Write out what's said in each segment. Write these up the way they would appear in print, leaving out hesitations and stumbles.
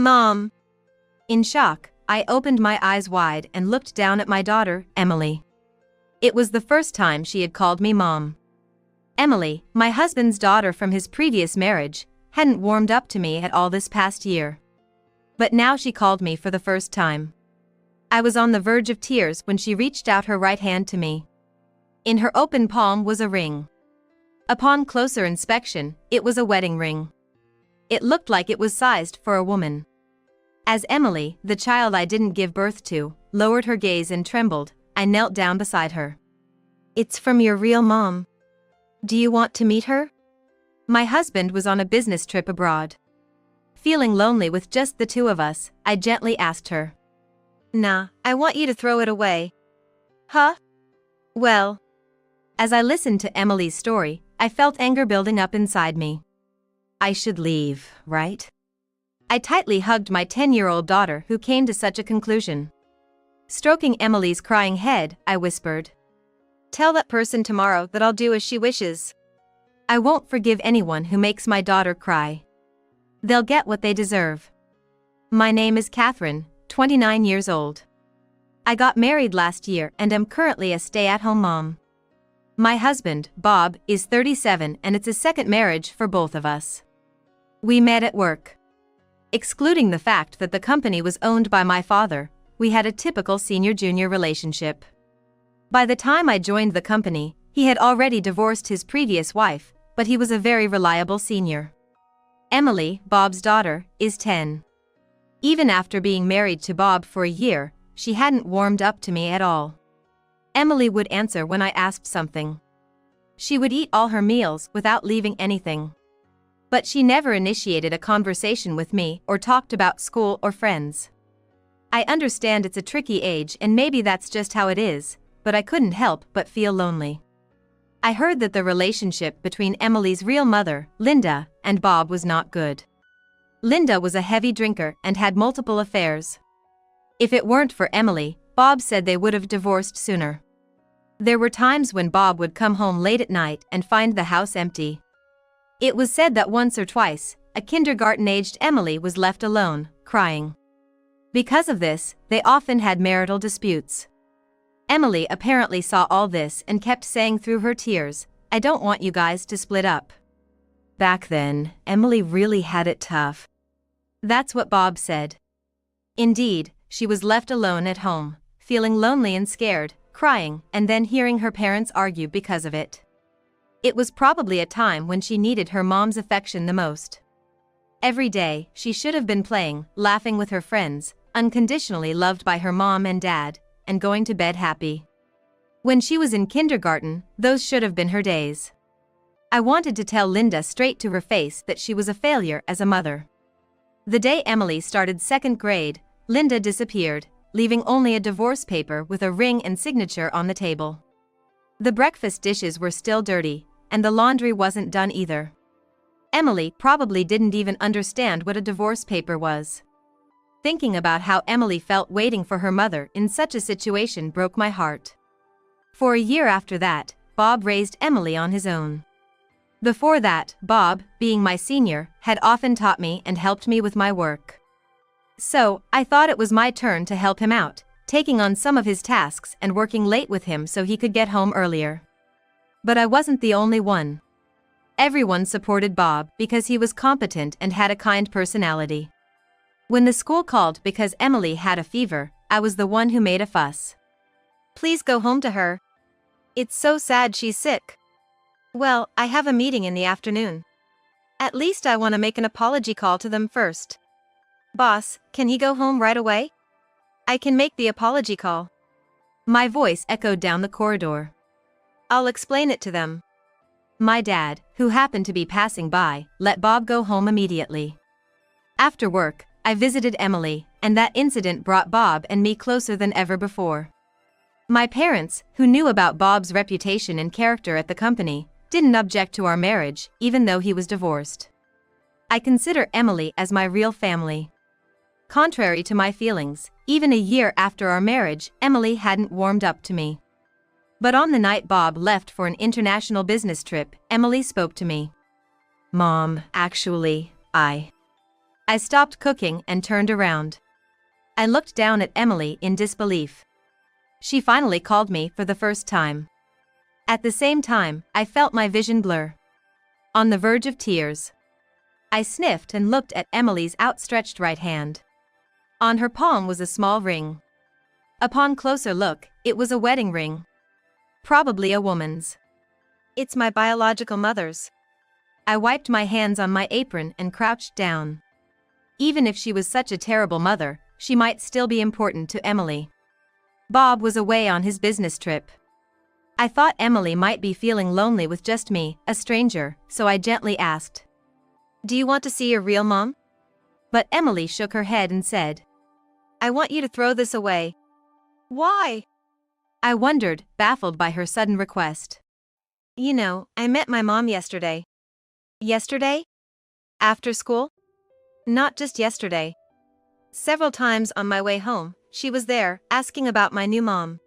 Mom. In shock, I opened my eyes wide and looked down at my daughter, Emily. It was the first time she had called me Mom. Emily, my husband's daughter from his previous marriage, hadn't warmed up to me at all this past year. But now she called me for the first time. I was on the verge of tears when she reached out her right hand to me. In her open palm was a ring. Upon closer inspection, it was a wedding ring. It looked like it was sized for a woman. As Emily, the child I didn't give birth to, lowered her gaze and trembled, I knelt down beside her. "It's from your real mom. Do you want to meet her?" My husband was on a business trip abroad. Feeling lonely with just the two of us, I gently asked her. "Nah, I want you to throw it away." "Huh? Well." As I listened to Emily's story, I felt anger building up inside me. I should leave, right? I tightly hugged my 10-year-old daughter who came to such a conclusion. Stroking Emily's crying head, I whispered, "Tell that person tomorrow that I'll do as she wishes. I won't forgive anyone who makes my daughter cry. They'll get what they deserve." My name is Catherine, 29 years old. I got married last year and am currently a stay-at-home mom. My husband, Bob, is 37 and it's a second marriage for both of us. We met at work. Excluding the fact that the company was owned by my father, we had a typical senior-junior relationship. By the time I joined the company, he had already divorced his previous wife, but he was a very reliable senior. Emily, Bob's daughter, is 10. Even after being married to Bob for a year, she hadn't warmed up to me at all. Emily would answer when I asked something. She would eat all her meals without leaving anything. But she never initiated a conversation with me or talked about school or friends. I understand it's a tricky age and maybe that's just how it is, but I couldn't help but feel lonely. I heard that the relationship between Emily's real mother, Linda, and Bob was not good. Linda was a heavy drinker and had multiple affairs. If it weren't for Emily, Bob said they would have divorced sooner. There were times when Bob would come home late at night and find the house empty. It was said that once or twice, a kindergarten-aged Emily was left alone, crying. Because of this, they often had marital disputes. Emily apparently saw all this and kept saying through her tears, "I don't want you guys to split up." Back then, Emily really had it tough. That's what Bob said. Indeed, she was left alone at home, feeling lonely and scared, crying, and then hearing her parents argue because of it. It was probably a time when she needed her mom's affection the most. Every day, she should have been playing, laughing with her friends, unconditionally loved by her mom and dad, and going to bed happy. When she was in kindergarten, those should have been her days. I wanted to tell Linda straight to her face that she was a failure as a mother. The day Emily started second grade, Linda disappeared, leaving only a divorce paper with a ring and signature on the table. The breakfast dishes were still dirty, and the laundry wasn't done either. Emily probably didn't even understand what a divorce paper was. Thinking about how Emily felt waiting for her mother in such a situation broke my heart. For a year after that, Bob raised Emily on his own. Before that, Bob, being my senior, had often taught me and helped me with my work. So, I thought it was my turn to help him out, taking on some of his tasks and working late with him so he could get home earlier. But I wasn't the only one. Everyone supported Bob because he was competent and had a kind personality. When the school called because Emily had a fever, I was the one who made a fuss. "Please go home to her. It's so sad she's sick." "Well, I have a meeting in the afternoon. At least I want to make an apology call to them first." "Boss, can he go home right away?" "I can make the apology call." My voice echoed down the corridor. "I'll explain it to them." My dad, who happened to be passing by, let Bob go home immediately. After work, I visited Emily, and that incident brought Bob and me closer than ever before. My parents, who knew about Bob's reputation and character at the company, didn't object to our marriage, even though he was divorced. I consider Emily as my real family. Contrary to my feelings, even a year after our marriage, Emily hadn't warmed up to me. But on the night Bob left for an international business trip, Emily spoke to me. "Mom, actually, I I stopped cooking and turned around. I looked down at Emily in disbelief. She finally called me for the first time. At the same time, I felt my vision blur. On the verge of tears. I sniffed and looked at Emily's outstretched right hand. On her palm was a small ring. Upon closer look, it was a wedding ring. Probably a woman's. It's my biological mother's. I wiped my hands on my apron and crouched down. Even if she was such a terrible mother, she might still be important to Emily. Bob was away on his business trip. I thought Emily might be feeling lonely with just me, a stranger, so I gently asked, "Do you want to see your real mom?" But Emily shook her head and said, "I want you to throw this away." "Why?" I wondered, baffled by her sudden request. "You know, I met my mom yesterday." "Yesterday? After school?" "Not just yesterday. Several times on my way home, she was there, asking about my new mom.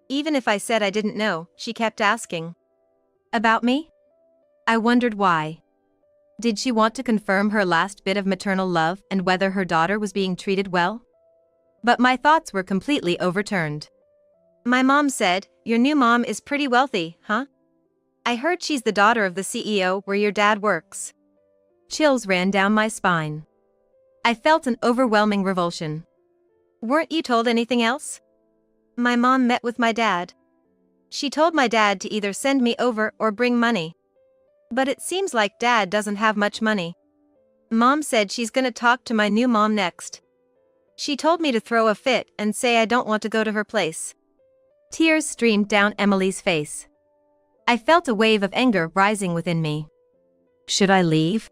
Even if I said I didn't know, she kept asking. About me? I wondered why. Did she want to confirm her last bit of maternal love and whether her daughter was being treated well? But my thoughts were completely overturned. My mom said, "Your new mom is pretty wealthy, huh? I heard she's the daughter of the CEO where your dad works." Chills ran down my spine. I felt an overwhelming revulsion. "Weren't you told anything else?" My mom met with my dad. She told my dad to either send me over or bring money. But it seems like dad doesn't have much money. Mom said she's gonna talk to my new mom next. She told me to throw a fit and say I don't want to go to her place." Tears streamed down Emily's face. I felt a wave of anger rising within me. Should I leave?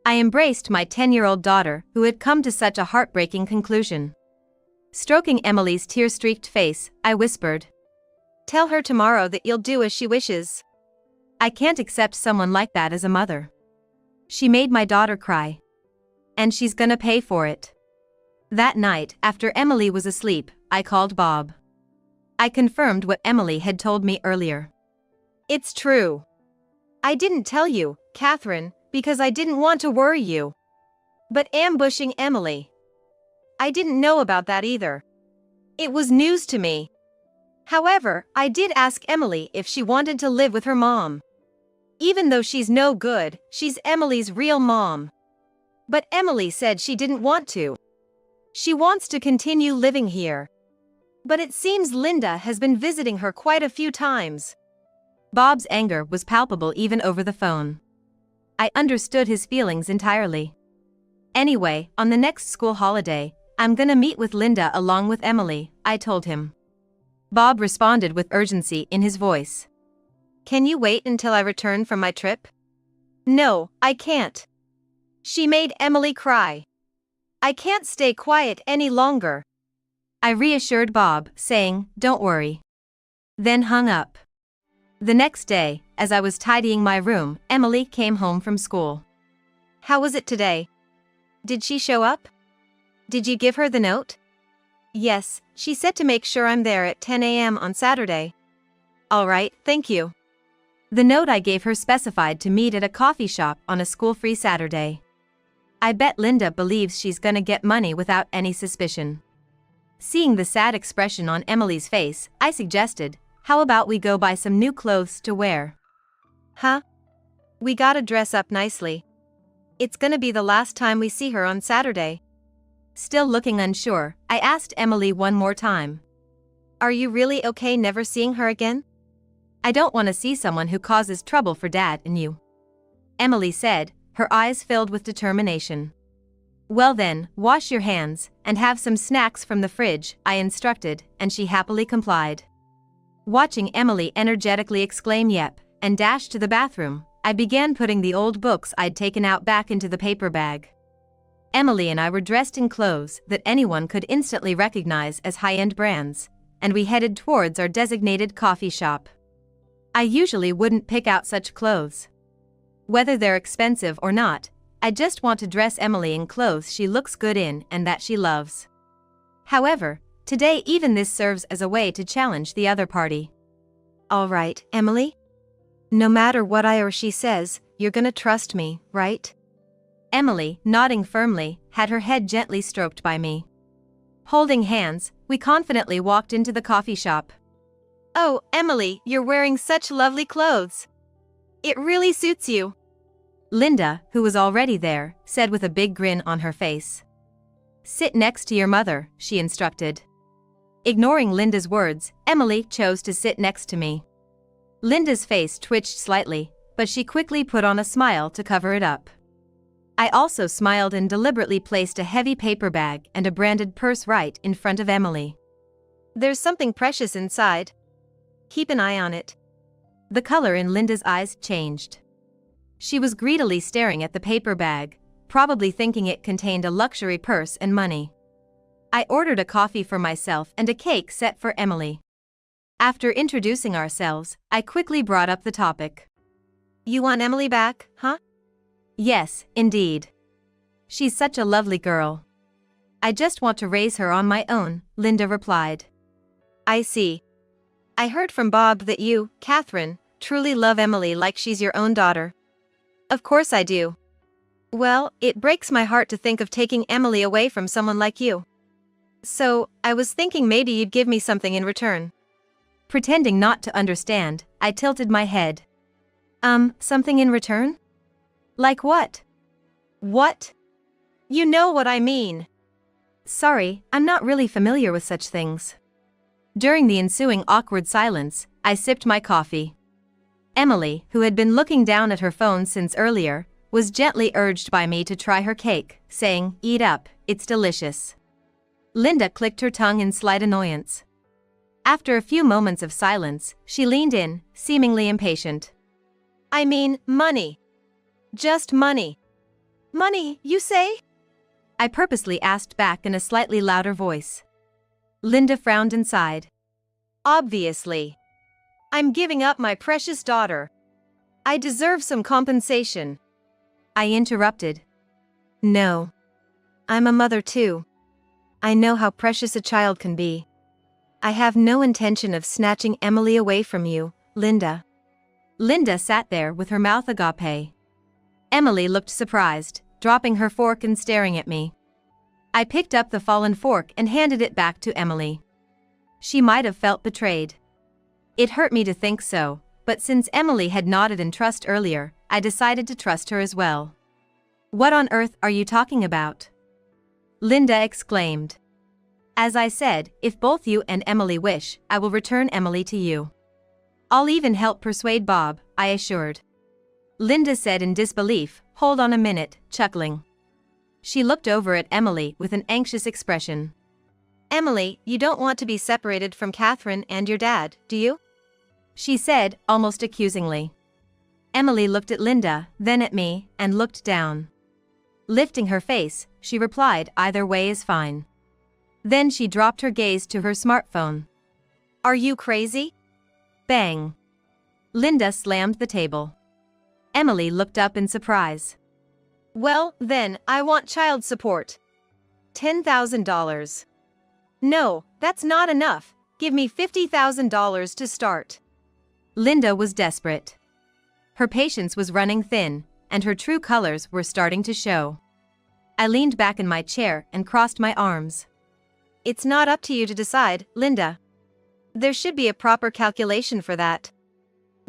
I embraced my 10-year-old daughter who had come to such a heartbreaking conclusion. Stroking Emily's tear-streaked face, I whispered, "Tell her tomorrow that you'll do as she wishes." I can't accept someone like that as a mother. She made my daughter cry. And she's gonna pay for it. That night, after Emily was asleep, I called Bob. I confirmed what Emily had told me earlier. "It's true. I didn't tell you, Catherine, because I didn't want to worry you. But ambushing Emily. I didn't know about that either. It was news to me. However, I did ask Emily if she wanted to live with her mom. Even though she's no good, she's Emily's real mom. But Emily said she didn't want to. She wants to continue living here. But it seems Linda has been visiting her quite a few times." Bob's anger was palpable even over the phone. I understood his feelings entirely. "Anyway, on the next school holiday, I'm gonna meet with Linda along with Emily," I told him. Bob responded with urgency in his voice. "Can you wait until I return from my trip?" "No, I can't. She made Emily cry. I can't stay quiet any longer." I reassured Bob, saying, "Don't worry." Then hung up. The next day, as I was tidying my room, Emily came home from school. "How was it today? Did she show up? Did you give her the note?" "Yes, she said to make sure I'm there at 10 a.m. on Saturday." "All right, thank you." The note I gave her specified to meet at a coffee shop on a school-free Saturday. I bet Linda believes she's gonna get money without any suspicion. Seeing the sad expression on Emily's face, I suggested, "How about we go buy some new clothes to wear?" "Huh? We gotta dress up nicely. It's gonna be the last time we see her on Saturday." Still looking unsure, I asked Emily one more time. "Are you really okay never seeing her again?" "I don't want to see someone who causes trouble for Dad and you," Emily said, her eyes filled with determination. "Well then, wash your hands, and have some snacks from the fridge," I instructed, and she happily complied. Watching Emily energetically exclaim "Yep," and dash to the bathroom, I began putting the old books I'd taken out back into the paper bag. Emily and I were dressed in clothes that anyone could instantly recognize as high-end brands, and we headed towards our designated coffee shop. I usually wouldn't pick out such clothes. Whether they're expensive or not, I just want to dress Emily in clothes she looks good in and that she loves. However, today even this serves as a way to challenge the other party. "All right, Emily? No matter what I or she says, you're gonna trust me, right?" Emily, nodding firmly, had her head gently stroked by me. Holding hands, we confidently walked into the coffee shop. "Oh, Emily, you're wearing such lovely clothes. It really suits you," Linda, who was already there, said with a big grin on her face. "Sit next to your mother," she instructed. Ignoring Linda's words, Emily chose to sit next to me. Linda's face twitched slightly, but she quickly put on a smile to cover it up. I also smiled and deliberately placed a heavy paper bag and a branded purse right in front of Emily. "There's something precious inside. Keep an eye on it." The color in Linda's eyes changed. She was greedily staring at the paper bag, probably thinking it contained a luxury purse and money. I ordered a coffee for myself and a cake set for Emily. After introducing ourselves, I quickly brought up the topic. "You want Emily back, huh?" "Yes, indeed. She's such a lovely girl. I just want to raise her on my own," Linda replied. "I see. I heard from Bob that you, Catherine, truly love Emily like she's your own daughter." "Of course I do. Well, it breaks my heart to think of taking Emily away from someone like you. So, I was thinking maybe you'd give me something in return." Pretending not to understand, I tilted my head. Something in return? Like what?" "What? You know what I mean." "Sorry, I'm not really familiar with such things." During the ensuing awkward silence, I sipped my coffee. Emily, who had been looking down at her phone since earlier, was gently urged by me to try her cake, saying, "Eat up, it's delicious." Linda clicked her tongue in slight annoyance. After a few moments of silence, she leaned in, seemingly impatient. "I mean, money. Just money." "Money, you say?" I purposely asked back in a slightly louder voice. Linda frowned and sighed. "Obviously. I'm giving up my precious daughter. I deserve some compensation." I interrupted. "No. I'm a mother too. I know how precious a child can be. I have no intention of snatching Emily away from you, Linda." Linda sat there with her mouth agape. Emily looked surprised, dropping her fork and staring at me. I picked up the fallen fork and handed it back to Emily. She might have felt betrayed. It hurt me to think so, but since Emily had nodded in trust earlier, I decided to trust her as well. "What on earth are you talking about?" Linda exclaimed. "As I said, if both you and Emily wish, I will return Emily to you. I'll even help persuade Bob," I assured. Linda said in disbelief, "Hold on a minute," chuckling. She looked over at Emily with an anxious expression. "Emily, you don't want to be separated from Catherine and your dad, do you?" she said, almost accusingly. Emily looked at Linda, then at me, and looked down. Lifting her face, she replied, "Either way is fine." Then she dropped her gaze to her smartphone. "Are you crazy?" Bang. Linda slammed the table. Emily looked up in surprise. "Well, then, I want child support. $10,000. "No, that's not enough. Give me $50,000 to start." Linda was desperate. Her patience was running thin, and her true colors were starting to show. I leaned back in my chair and crossed my arms. "It's not up to you to decide, Linda. There should be a proper calculation for that.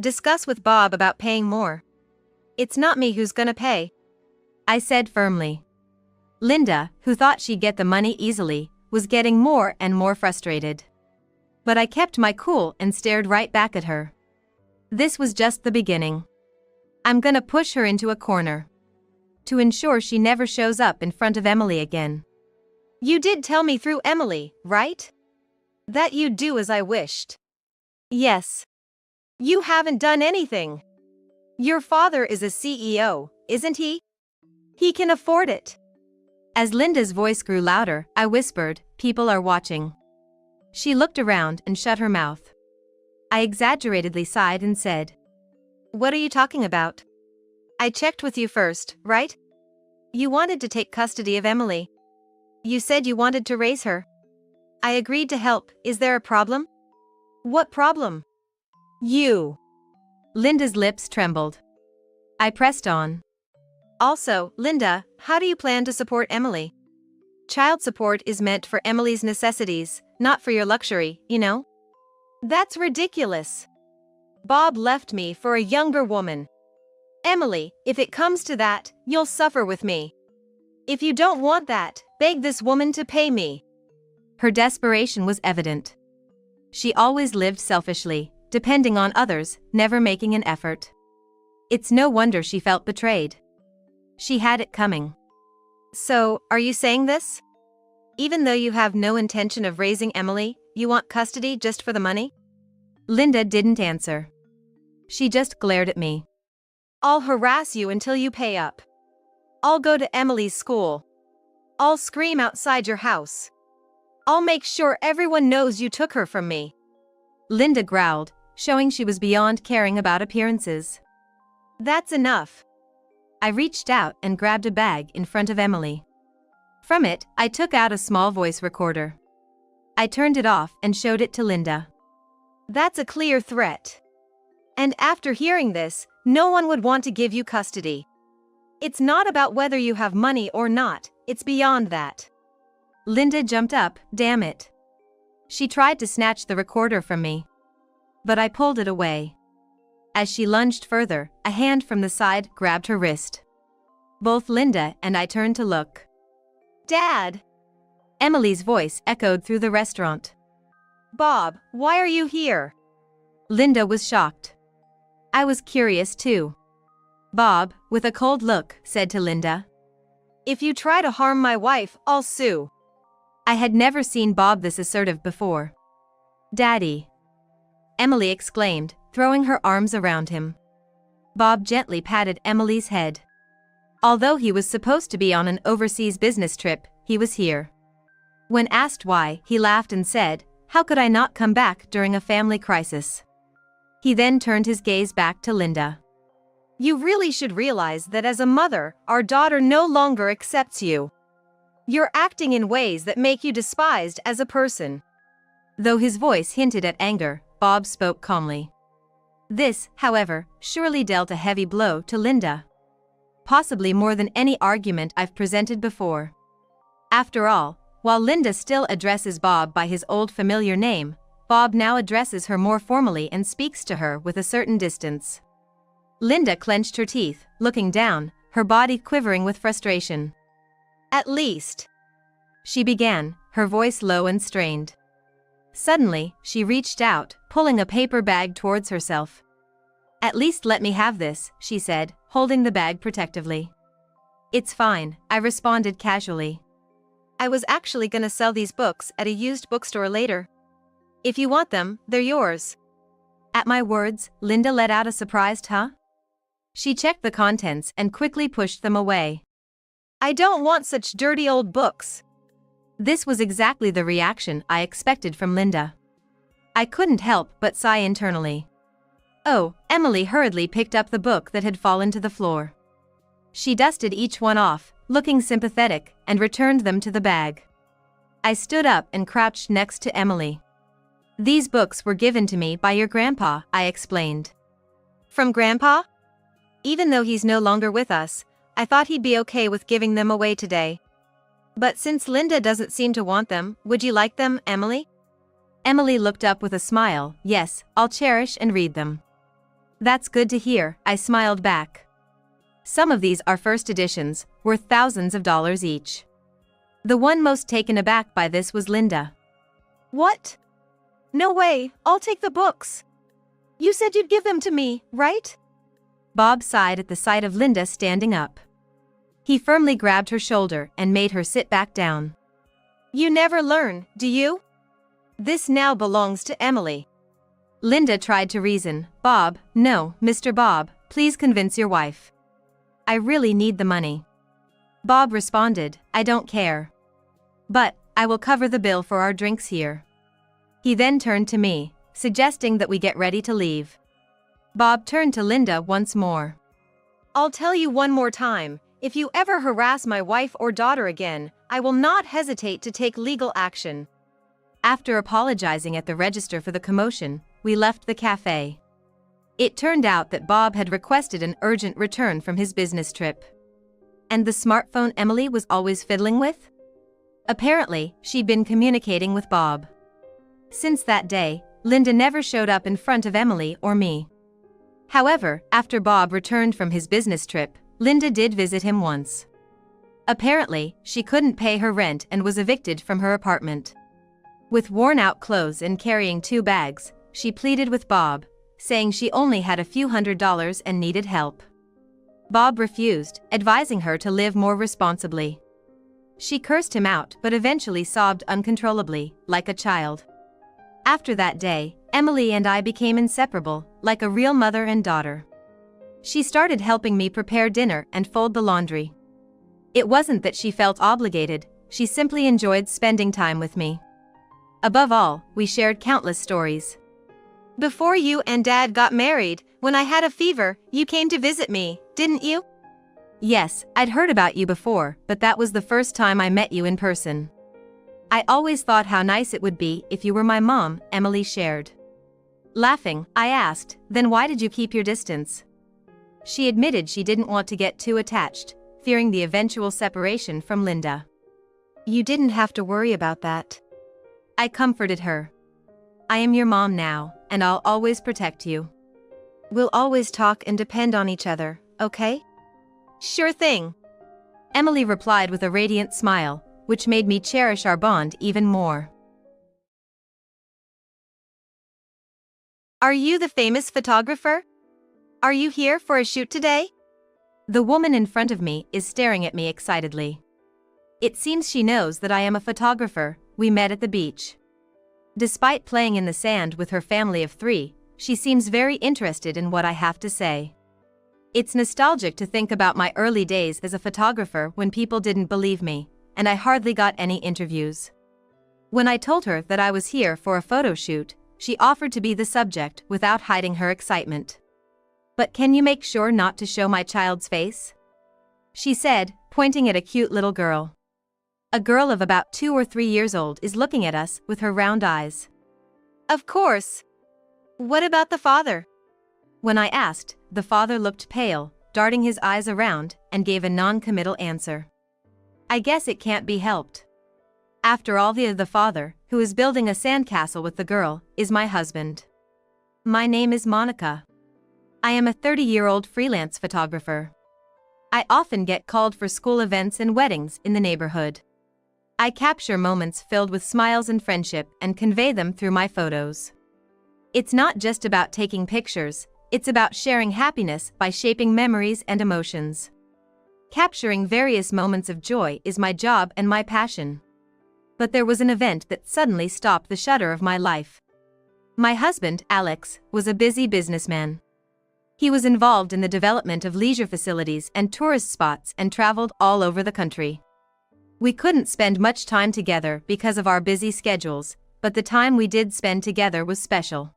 Discuss with Bob about paying more. It's not me who's gonna pay," I said firmly. Linda, who thought she'd get the money easily, was getting more and more frustrated. But I kept my cool and stared right back at her. This was just the beginning. I'm gonna push her into a corner to ensure she never shows up in front of Emily again. "You did tell me through Emily, right? That you'd do as I wished." "Yes. You haven't done anything. Your father is a CEO, isn't he? He can afford it." As Linda's voice grew louder, I whispered, "People are watching." She looked around and shut her mouth. I exaggeratedly sighed and said, "What are you talking about? I checked with you first, right? You wanted to take custody of Emily. You said you wanted to raise her. I agreed to help. Is there a problem?" "What problem?" "You." Linda's lips trembled. I pressed on. Also, Linda, how do you plan to support Emily? Child support is meant for Emily's necessities, not for your luxury, you know? That's ridiculous. Bob left me for a younger woman. Emily, if it comes to that, you'll suffer with me. If you don't want that, beg this woman to pay me. Her desperation was evident. She always lived selfishly, depending on others, never making an effort. It's no wonder she felt betrayed. She had it coming. So, are you saying this? Even though you have no intention of raising Emily, you want custody just for the money? Linda didn't answer. She just glared at me. I'll harass you until you pay up. I'll go to Emily's school. I'll scream outside your house. I'll make sure everyone knows you took her from me. Linda growled, showing she was beyond caring about appearances. That's enough. I reached out and grabbed a bag in front of Emily. From it, I took out a small voice recorder. I turned it off and showed it to Linda. That's a clear threat. And after hearing this, no one would want to give you custody. It's not about whether you have money or not, it's beyond that. Linda jumped up, damn it. She tried to snatch the recorder from me. But I pulled it away. As she lunged further, a hand from the side grabbed her wrist. Both Linda and I turned to look. Dad! Emily's voice echoed through the restaurant. Bob, why are you here? Linda was shocked. I was curious too. Bob, with a cold look, said to Linda, if you try to harm my wife, I'll sue. I had never seen Bob this assertive before. Daddy! Emily exclaimed, throwing her arms around him. Bob gently patted Emily's head. Although he was supposed to be on an overseas business trip, he was here. When asked why, he laughed and said, how could I not come back during a family crisis? He then turned his gaze back to Linda. You really should realize that as a mother, our daughter no longer accepts you. You're acting in ways that make you despised as a person. Though his voice hinted at anger, Bob spoke calmly. This, however, surely dealt a heavy blow to Linda. Possibly more than any argument I've presented before. After all, while Linda still addresses Bob by his old familiar name, Bob now addresses her more formally and speaks to her with a certain distance. Linda clenched her teeth, looking down, her body quivering with frustration. At least, she began, her voice low and strained. Suddenly, she reached out, pulling a paper bag towards herself. At least let me have this, she said, holding the bag protectively. It's fine, I responded casually. I was actually gonna sell these books at a used bookstore later. If you want them, they're yours. At my words, Linda let out a surprised huh? She checked the contents and quickly pushed them away. I don't want such dirty old books. This was exactly the reaction I expected from Linda. I couldn't help but sigh internally. Oh, Emily hurriedly picked up the book that had fallen to the floor. She dusted each one off, looking sympathetic, and returned them to the bag. I stood up and crouched next to Emily. These books were given to me by your grandpa, I explained. From Grandpa? Even though he's no longer with us, I thought he'd be okay with giving them away today. But since Linda doesn't seem to want them, would you like them, Emily? Emily looked up with a smile. Yes, I'll cherish and read them. That's good to hear, I smiled back. Some of these are first editions, worth thousands of dollars each. The one most taken aback by this was Linda. What? No way, I'll take the books. You said you'd give them to me, right? Bob sighed at the sight of Linda standing up. He firmly grabbed her shoulder and made her sit back down. You never learn, do you? This now belongs to Emily. Linda tried to reason. Bob, no, Mr. Bob, please convince your wife. I really need the money. Bob responded, I don't care. But, I will cover the bill for our drinks here. He then turned to me, suggesting that we get ready to leave. Bob turned to Linda once more. I'll tell you one more time, if you ever harass my wife or daughter again, I will not hesitate to take legal action. After apologizing at the register for the commotion, we left the cafe. It turned out that Bob had requested an urgent return from his business trip. And the smartphone Emily was always fiddling with? Apparently, she'd been communicating with Bob. Since that day, Linda never showed up in front of Emily or me. However, after Bob returned from his business trip, Linda did visit him once. Apparently, she couldn't pay her rent and was evicted from her apartment. With worn-out clothes and carrying 2 bags, she pleaded with Bob, saying she only had a few $100s and needed help. Bob refused, advising her to live more responsibly. She cursed him out but eventually sobbed uncontrollably, like a child. After that day, Emily and I became inseparable, like a real mother and daughter. She started helping me prepare dinner and fold the laundry. It wasn't that she felt obligated, she simply enjoyed spending time with me. Above all, we shared countless stories. Before you and Dad got married, when I had a fever, you came to visit me, didn't you? Yes, I'd heard about you before, but that was the first time I met you in person. I always thought how nice it would be if you were my mom, Emily shared. Laughing, I asked, then why did you keep your distance? She admitted she didn't want to get too attached, fearing the eventual separation from Linda. You didn't have to worry about that. I comforted her. I am your mom now, and I'll always protect you. We'll always talk and depend on each other, okay? Sure thing. Emily replied with a radiant smile, which made me cherish our bond even more. Are you the famous photographer? Are you here for a shoot today? The woman in front of me is staring at me excitedly. It seems she knows that I am a photographer. We met at the beach. Despite playing in the sand with her family of 3, she seems very interested in what I have to say. It's nostalgic to think about my early days as a photographer when people didn't believe me, and I hardly got any interviews. When I told her that I was here for a photo shoot, she offered to be the subject without hiding her excitement. But can you make sure not to show my child's face? She said, pointing at a cute little girl. A girl of about 2 or 3 years old is looking at us with her round eyes. Of course. What about the father? When I asked, the father looked pale, darting his eyes around, and gave a non-committal answer. I guess it can't be helped. After all, the father, who is building a sandcastle with the girl, is my husband. My name is Monica. I am a 30-year-old freelance photographer. I often get called for school events and weddings in the neighborhood. I capture moments filled with smiles and friendship and convey them through my photos. It's not just about taking pictures, it's about sharing happiness by shaping memories and emotions. Capturing various moments of joy is my job and my passion. But there was an event that suddenly stopped the shudder of my life. My husband, Alex, was a busy businessman. He was involved in the development of leisure facilities and tourist spots and traveled all over the country. We couldn't spend much time together because of our busy schedules, but the time we did spend together was special.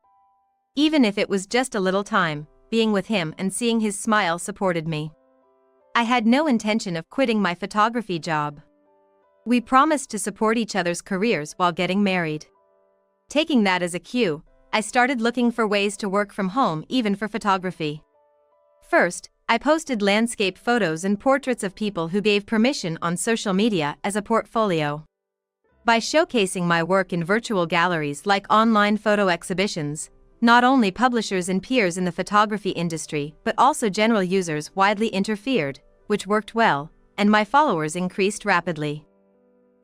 Even if it was just a little time, being with him and seeing his smile supported me. I had no intention of quitting my photography job. We promised to support each other's careers while getting married. Taking that as a cue, I started looking for ways to work from home even for photography. First, I posted landscape photos and portraits of people who gave permission on social media as a portfolio. By showcasing my work in virtual galleries like online photo exhibitions, not only publishers and peers in the photography industry but also general users widely interfered, which worked well, and my followers increased rapidly.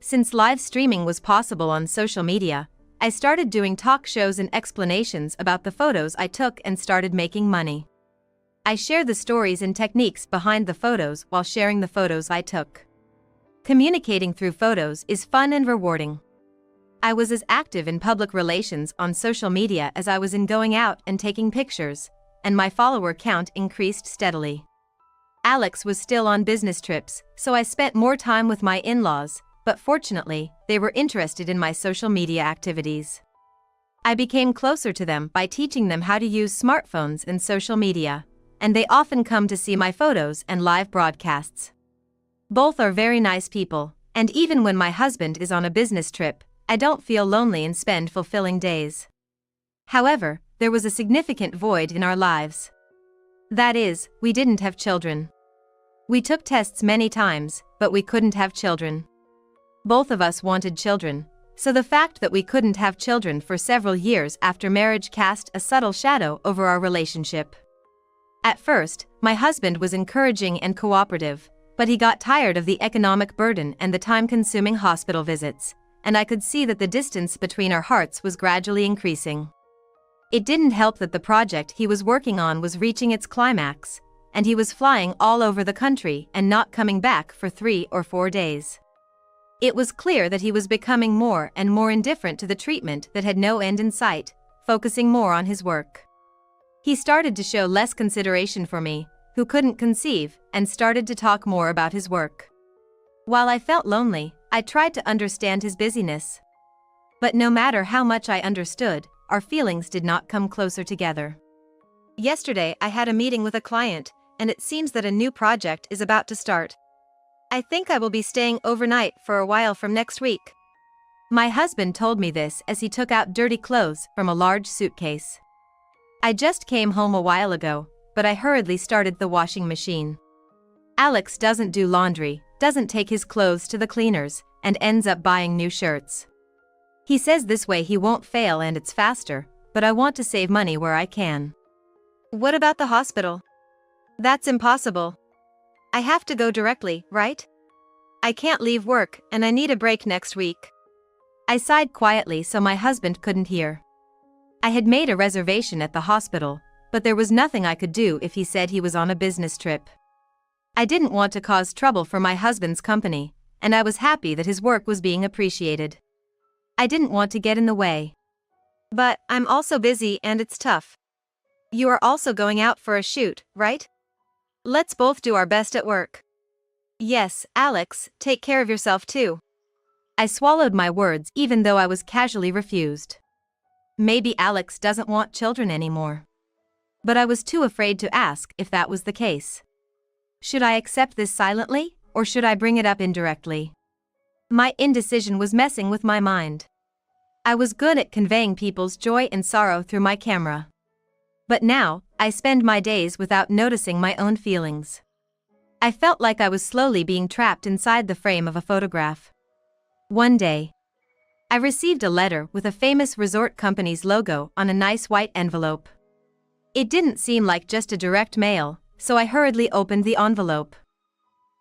Since live streaming was possible on social media, I started doing talk shows and explanations about the photos I took and started making money. I share the stories and techniques behind the photos while sharing the photos I took. Communicating through photos is fun and rewarding. I was as active in public relations on social media as I was in going out and taking pictures, and my follower count increased steadily. Alex was still on business trips, so I spent more time with my in-laws, but fortunately, they were interested in my social media activities. I became closer to them by teaching them how to use smartphones and social media, and they often come to see my photos and live broadcasts. Both are very nice people, and even when my husband is on a business trip, I don't feel lonely and spend fulfilling days. However, there was a significant void in our lives. That is, we didn't have children. We took tests many times, but we couldn't have children. Both of us wanted children, so the fact that we couldn't have children for several years after marriage cast a subtle shadow over our relationship. At first, my husband was encouraging and cooperative, but he got tired of the economic burden and the time-consuming hospital visits, and I could see that the distance between our hearts was gradually increasing. It didn't help that the project he was working on was reaching its climax, and he was flying all over the country and not coming back for 3 or 4 days. It was clear that he was becoming more and more indifferent to the treatment that had no end in sight, focusing more on his work. He started to show less consideration for me, who couldn't conceive, and started to talk more about his work. While I felt lonely, I tried to understand his busyness. But no matter how much I understood, our feelings did not come closer together. Yesterday I had a meeting with a client, and it seems that a new project is about to start. I think I will be staying overnight for a while from next week. My husband told me this as he took out dirty clothes from a large suitcase. I just came home a while ago, but I hurriedly started the washing machine. Alex doesn't do laundry, doesn't take his clothes to the cleaners, and ends up buying new shirts. He says this way he won't fail and it's faster, but I want to save money where I can. What about the hospital? That's impossible. I have to go directly, right? I can't leave work and I need a break next week. I sighed quietly so my husband couldn't hear. I had made a reservation at the hospital, but there was nothing I could do if he said he was on a business trip. I didn't want to cause trouble for my husband's company, and I was happy that his work was being appreciated. I didn't want to get in the way. But I'm also busy and it's tough. You are also going out for a shoot, right? Let's both do our best at work. Yes, Alex, take care of yourself too. I swallowed my words even though I was casually refused. Maybe Alex doesn't want children anymore. But I was too afraid to ask if that was the case. Should I accept this silently, or should I bring it up indirectly? My indecision was messing with my mind. I was good at conveying people's joy and sorrow through my camera. But now, I spend my days without noticing my own feelings. I felt like I was slowly being trapped inside the frame of a photograph. One day, I received a letter with a famous resort company's logo on a nice white envelope. It didn't seem like just a direct mail, so I hurriedly opened the envelope.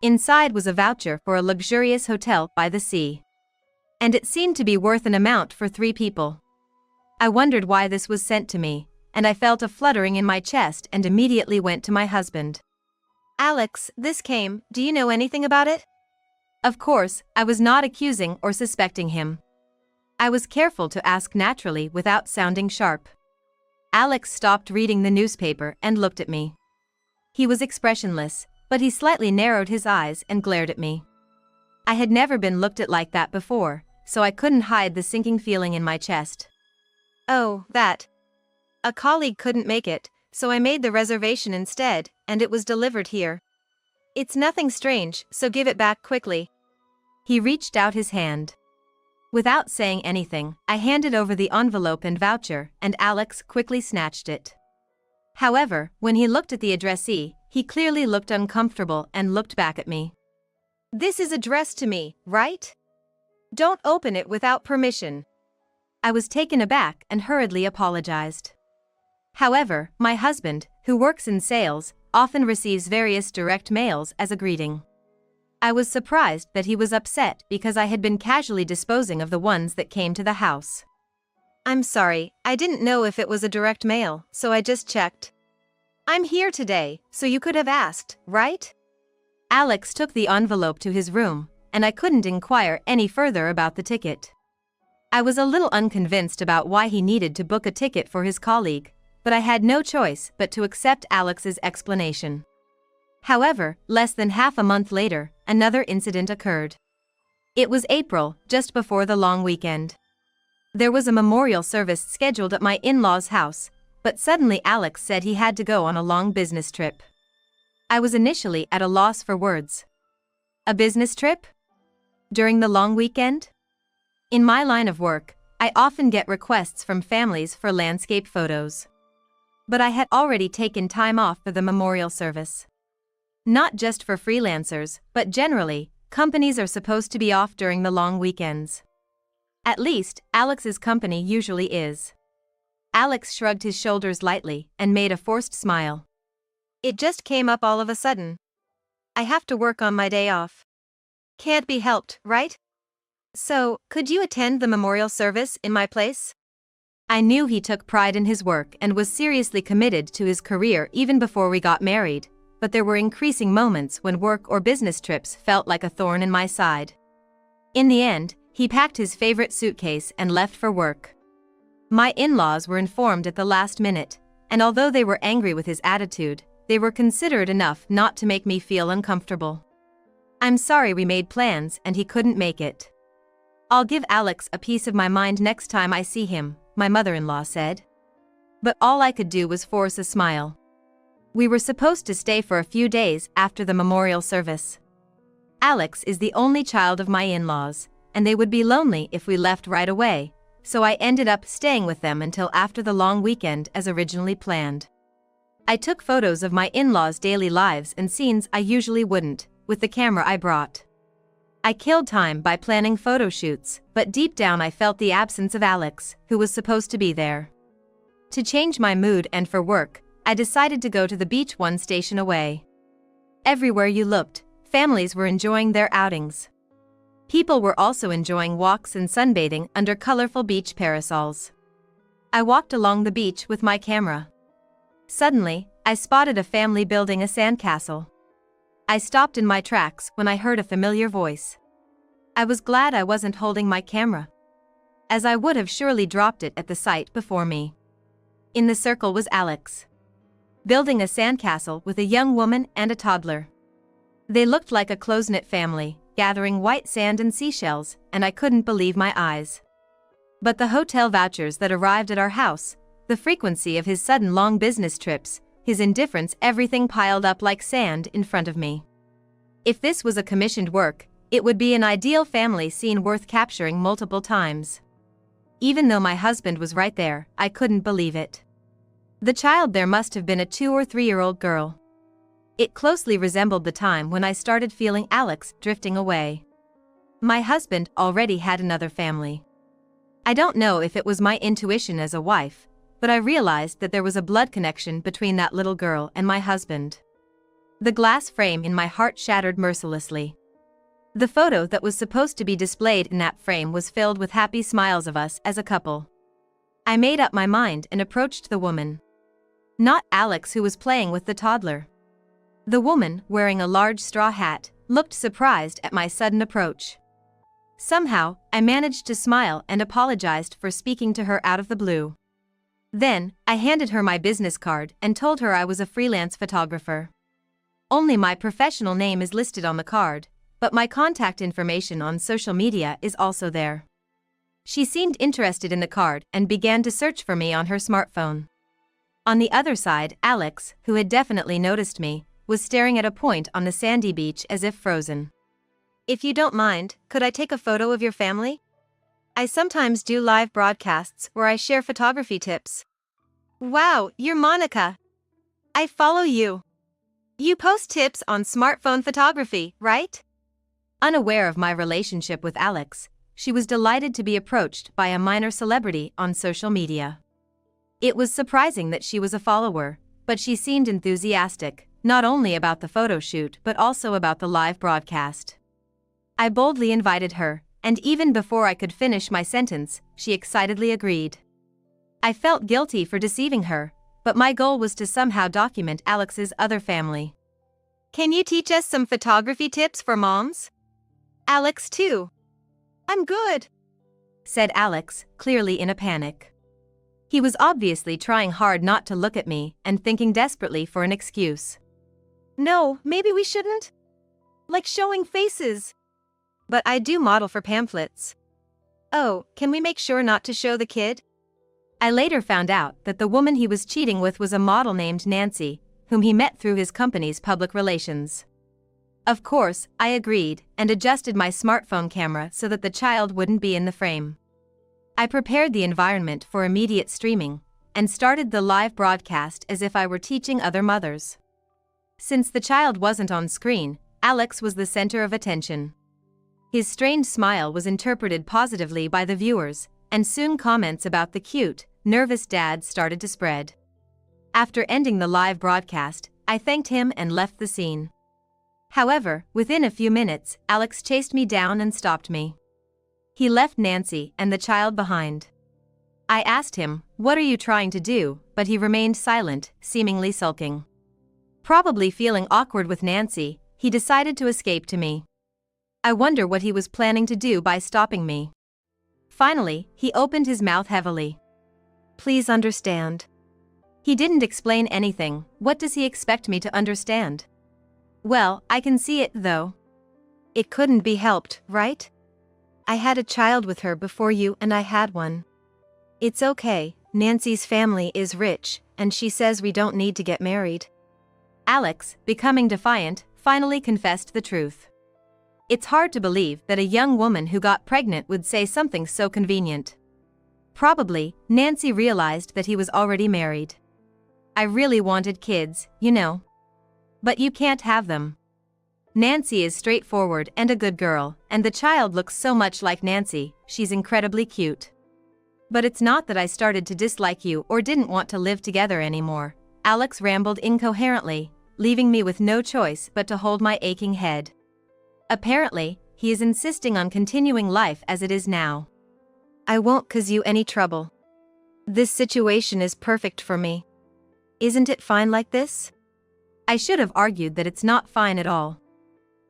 Inside was a voucher for a luxurious hotel by the sea. And it seemed to be worth an amount for 3 people. I wondered why this was sent to me, and I felt a fluttering in my chest and immediately went to my husband. Alex, this came, do you know anything about it? Of course, I was not accusing or suspecting him. I was careful to ask naturally without sounding sharp. Alex stopped reading the newspaper and looked at me. He was expressionless, but he slightly narrowed his eyes and glared at me. I had never been looked at like that before, so I couldn't hide the sinking feeling in my chest. Oh, that. A colleague couldn't make it, so I made the reservation instead, and it was delivered here. It's nothing strange, so give it back quickly. He reached out his hand. Without saying anything, I handed over the envelope and voucher, and Alex quickly snatched it. However, when he looked at the addressee, he clearly looked uncomfortable and looked back at me. This is addressed to me, right? Don't open it without permission. I was taken aback and hurriedly apologized. However, my husband, who works in sales, often receives various direct mails as a greeting. I was surprised that he was upset because I had been casually disposing of the ones that came to the house. I'm sorry, I didn't know if it was a direct mail, so I just checked. I'm here today, so you could have asked, right? Alex took the envelope to his room, and I couldn't inquire any further about the ticket. I was a little unconvinced about why he needed to book a ticket for his colleague, but I had no choice but to accept Alex's explanation. However, less than half a month later, another incident occurred. It was April, just before the long weekend. There was a memorial service scheduled at my in-laws' house, but suddenly Alex said he had to go on a long business trip. I was initially at a loss for words. A business trip? During the long weekend? In my line of work, I often get requests from families for landscape photos. But I had already taken time off for the memorial service. Not just for freelancers, but generally, companies are supposed to be off during the long weekends. At least, Alex's company usually is. Alex shrugged his shoulders lightly and made a forced smile. It just came up all of a sudden. I have to work on my day off. Can't be helped, right? So, could you attend the memorial service in my place? I knew he took pride in his work and was seriously committed to his career even before we got married, but there were increasing moments when work or business trips felt like a thorn in my side. In the end, he packed his favorite suitcase and left for work. My in-laws were informed at the last minute, and although they were angry with his attitude, they were considerate enough not to make me feel uncomfortable. I'm sorry we made plans and he couldn't make it. I'll give Alex a piece of my mind next time I see him, my mother-in-law said. But all I could do was force a smile. We were supposed to stay for a few days after the memorial service. Alex is the only child of my in-laws, and they would be lonely if we left right away, so I ended up staying with them until after the long weekend as originally planned. I took photos of my in-laws' daily lives and scenes I usually wouldn't, with the camera I brought. I killed time by planning photo shoots, but deep down I felt the absence of Alex, who was supposed to be there. To change my mood and for work, I decided to go to the beach one station away. Everywhere you looked, families were enjoying their outings. People were also enjoying walks and sunbathing under colorful beach parasols. I walked along the beach with my camera. Suddenly, I spotted a family building a sandcastle. I stopped in my tracks when I heard a familiar voice. I was glad I wasn't holding my camera, as I would have surely dropped it at the sight before me. In the circle was Alex, building a sandcastle with a young woman and a toddler. They looked like a close-knit family, gathering white sand and seashells, and I couldn't believe my eyes. But the hotel vouchers that arrived at our house, the frequency of his sudden long business trips, his indifference, everything piled up like sand in front of me. If this was a commissioned work, it would be an ideal family scene worth capturing multiple times. Even though my husband was right there, I couldn't believe it. The child there must have been a 2 or 3-year-old girl. It closely resembled the time when I started feeling Alex drifting away. My husband already had another family. I don't know if it was my intuition as a wife, but I realized that there was a blood connection between that little girl and my husband. The glass frame in my heart shattered mercilessly. The photo that was supposed to be displayed in that frame was filled with happy smiles of us as a couple. I made up my mind and approached the woman. Not Alex, who was playing with the toddler. The woman, wearing a large straw hat, looked surprised at my sudden approach. Somehow, I managed to smile and apologized for speaking to her out of the blue. Then, I handed her my business card and told her I was a freelance photographer. Only my professional name is listed on the card, but my contact information on social media is also there. She seemed interested in the card and began to search for me on her smartphone. On the other side, Alex, who had definitely noticed me, was staring at a point on the sandy beach as if frozen. If you don't mind, could I take a photo of your family? I sometimes do live broadcasts where I share photography tips. Wow, you're Monica. I follow you. You post tips on smartphone photography, right? Unaware of my relationship with Alex, she was delighted to be approached by a minor celebrity on social media. It was surprising that she was a follower, but she seemed enthusiastic, not only about the photo shoot but also about the live broadcast. I boldly invited her, and even before I could finish my sentence, she excitedly agreed. I felt guilty for deceiving her, but my goal was to somehow document Alex's other family. Can you teach us some photography tips for moms? Alex too. I'm good, said Alex, clearly in a panic. He was obviously trying hard not to look at me and thinking desperately for an excuse. No, maybe we shouldn't. Like showing faces. But I do model for pamphlets. Oh, can we make sure not to show the kid? I later found out that the woman he was cheating with was a model named Nancy, whom he met through his company's public relations. Of course, I agreed and adjusted my smartphone camera so that the child wouldn't be in the frame. I prepared the environment for immediate streaming and started the live broadcast as if I were teaching other mothers. Since the child wasn't on screen, Alex was the center of attention. His strange smile was interpreted positively by the viewers, and soon comments about the cute, nervous dad started to spread. After ending the live broadcast, I thanked him and left the scene. However, within a few minutes, Alex chased me down and stopped me. He left Nancy and the child behind. I asked him, "What are you trying to do?" but he remained silent, seemingly sulking. Probably feeling awkward with Nancy, he decided to escape to me. I wonder what he was planning to do by stopping me. Finally, he opened his mouth heavily. "Please understand." He didn't explain anything. What does he expect me to understand? Well, I can see it though. It couldn't be helped, right? I had a child with her before you and I had one. It's okay, Nancy's family is rich, and she says we don't need to get married. Alex, becoming defiant, finally confessed the truth. It's hard to believe that a young woman who got pregnant would say something so convenient. Probably, Nancy realized that he was already married. I really wanted kids, you know. But you can't have them. Nancy is straightforward and a good girl, and the child looks so much like Nancy, she's incredibly cute. But it's not that I started to dislike you or didn't want to live together anymore. Alex rambled incoherently, leaving me with no choice but to hold my aching head. Apparently, he is insisting on continuing life as it is now. I won't cause you any trouble. This situation is perfect for me. Isn't it fine like this? I should have argued that it's not fine at all.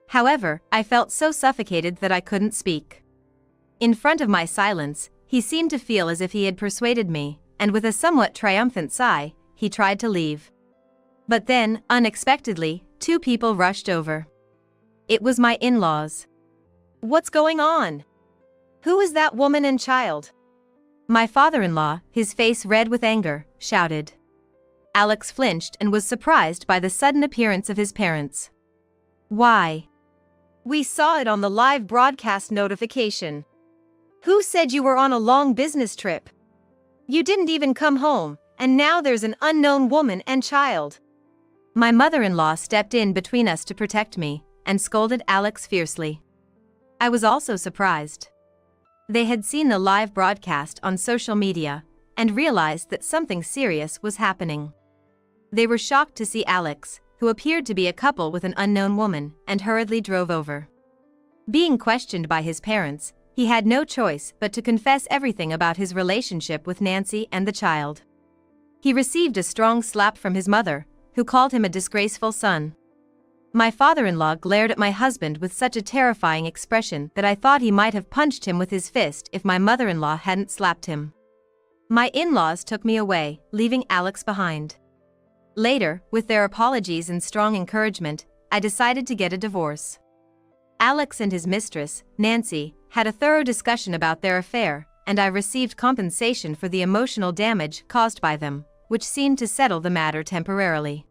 However, I felt so suffocated that I couldn't speak. In front of my silence, he seemed to feel as if he had persuaded me, and with a somewhat triumphant sigh, he tried to leave. But then, unexpectedly, two people rushed over. It was my in-laws. What's going on? Who is that woman and child? My father-in-law, his face red with anger, shouted. Alex flinched and was surprised by the sudden appearance of his parents. Why? We saw it on the live broadcast notification. Who said you were on a long business trip? You didn't even come home, and now there's an unknown woman and child. My mother-in-law stepped in between us to protect me, and scolded Alex fiercely. I was also surprised. They had seen the live broadcast on social media, and realized that something serious was happening. They were shocked to see Alex, who appeared to be a couple with an unknown woman, and hurriedly drove over. Being questioned by his parents, he had no choice but to confess everything about his relationship with Nancy and the child. He received a strong slap from his mother, who called him a disgraceful son. My father-in-law glared at my husband with such a terrifying expression that I thought he might have punched him with his fist if my mother-in-law hadn't slapped him. My in-laws took me away, leaving Alex behind. Later, with their apologies and strong encouragement, I decided to get a divorce. Alex and his mistress, Nancy, had a thorough discussion about their affair, and I received compensation for the emotional damage caused by them, which seemed to settle the matter temporarily.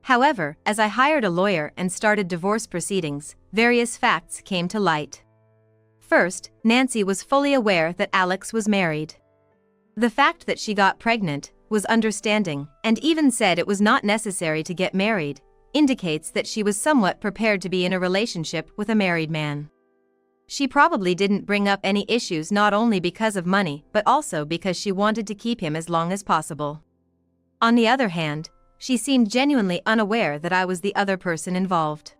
However, as I hired a lawyer and started divorce proceedings, various facts came to light. First, Nancy was fully aware that Alex was married. The fact that she got pregnant, was understanding, and even said it was not necessary to get married, indicates that she was somewhat prepared to be in a relationship with a married man. She probably didn't bring up any issues not only because of money but also because she wanted to keep him as long as possible. On the other hand, she seemed genuinely unaware that I was the other person involved.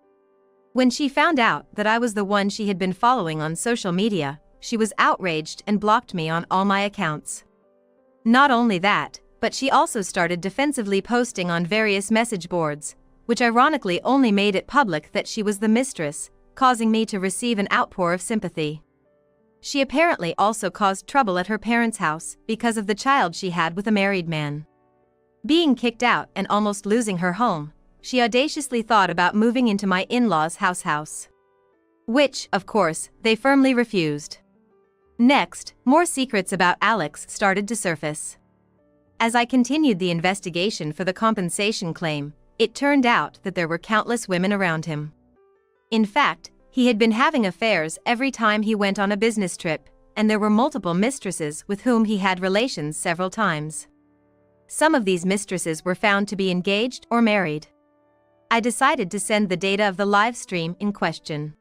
When she found out that I was the one she had been following on social media, she was outraged and blocked me on all my accounts. Not only that, but she also started defensively posting on various message boards, which ironically only made it public that she was the mistress, causing me to receive an outpour of sympathy. She apparently also caused trouble at her parents' house because of the child she had with a married man. Being kicked out and almost losing her home, she audaciously thought about moving into my in-laws' house. Which, of course, they firmly refused. Next, more secrets about Alex started to surface. As I continued the investigation for the compensation claim, it turned out that there were countless women around him. In fact, he had been having affairs every time he went on a business trip, and there were multiple mistresses with whom he had relations several times. Some of these mistresses were found to be engaged or married. I decided to send the data of the live stream in question.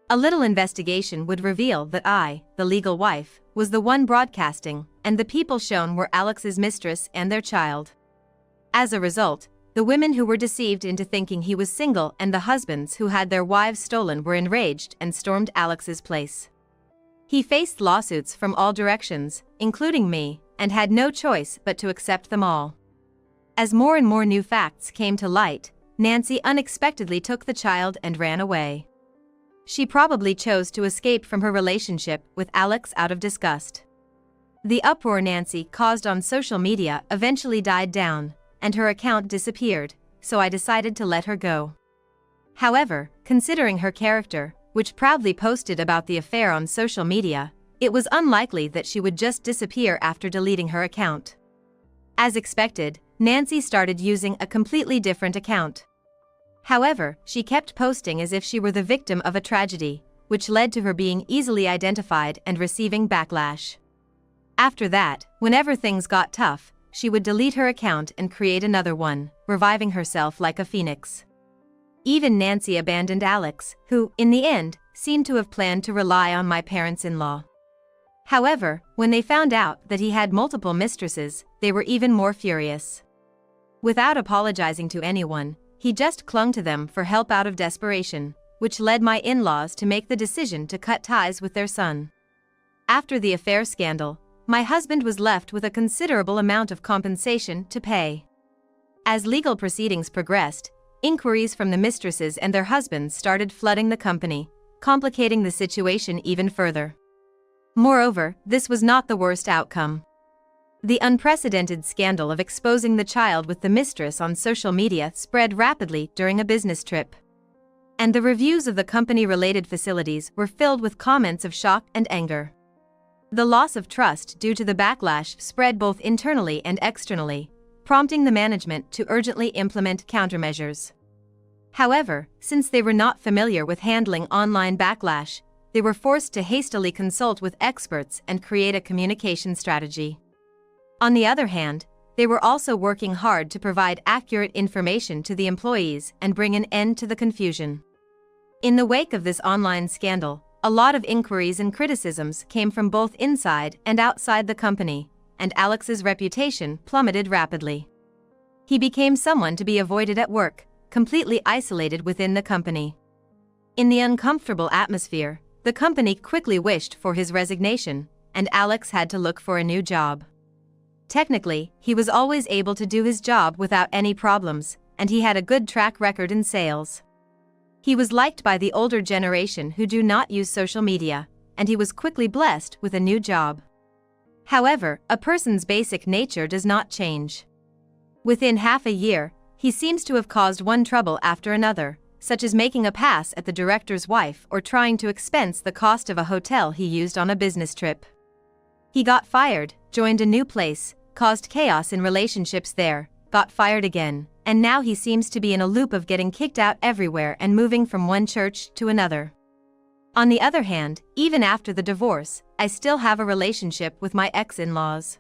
A little investigation would reveal that I, the legal wife, was the one broadcasting, and the people shown were Alex's mistress and their child. As a result, the women who were deceived into thinking he was single and the husbands who had their wives stolen were enraged and stormed Alex's place. He faced lawsuits from all directions, including me, and had no choice but to accept them all. As more and more new facts came to light, Nancy unexpectedly took the child and ran away. She probably chose to escape from her relationship with Alex out of disgust. The uproar Nancy caused on social media eventually died down, and her account disappeared, so I decided to let her go. However, considering her character, which proudly posted about the affair on social media, it was unlikely that she would just disappear after deleting her account. As expected, Nancy started using a completely different account. However, she kept posting as if she were the victim of a tragedy, which led to her being easily identified and receiving backlash. After that, whenever things got tough, she would delete her account and create another one, reviving herself like a phoenix. Even Nancy abandoned Alex, who, in the end, seemed to have planned to rely on my parents-in-law. However, when they found out that he had multiple mistresses, they were even more furious. Without apologizing to anyone, he just clung to them for help out of desperation, which led my in-laws to make the decision to cut ties with their son. After the affair scandal, my husband was left with a considerable amount of compensation to pay. As legal proceedings progressed, inquiries from the mistresses and their husbands started flooding the company, complicating the situation even further. Moreover, this was not the worst outcome. The unprecedented scandal of exposing the child with the mistress on social media spread rapidly during a business trip. And the reviews of the company-related facilities were filled with comments of shock and anger. The loss of trust due to the backlash spread both internally and externally, prompting the management to urgently implement countermeasures. However, since they were not familiar with handling online backlash, they were forced to hastily consult with experts and create a communication strategy. On the other hand, they were also working hard to provide accurate information to the employees and bring an end to the confusion. In the wake of this online scandal, a lot of inquiries and criticisms came from both inside and outside the company, and Alex's reputation plummeted rapidly. He became someone to be avoided at work, completely isolated within the company. In the uncomfortable atmosphere, the company quickly wished for his resignation, and Alex had to look for a new job. Technically, he was always able to do his job without any problems, and he had a good track record in sales. He was liked by the older generation who do not use social media, and he was quickly blessed with a new job. However, a person's basic nature does not change. Within half a year, he seems to have caused one trouble after another, such as making a pass at the director's wife or trying to expense the cost of a hotel he used on a business trip. He got fired, joined a new place, caused chaos in relationships there, got fired again, and now he seems to be in a loop of getting kicked out everywhere and moving from one church to another. On the other hand, even after the divorce, I still have a relationship with my ex-in-laws.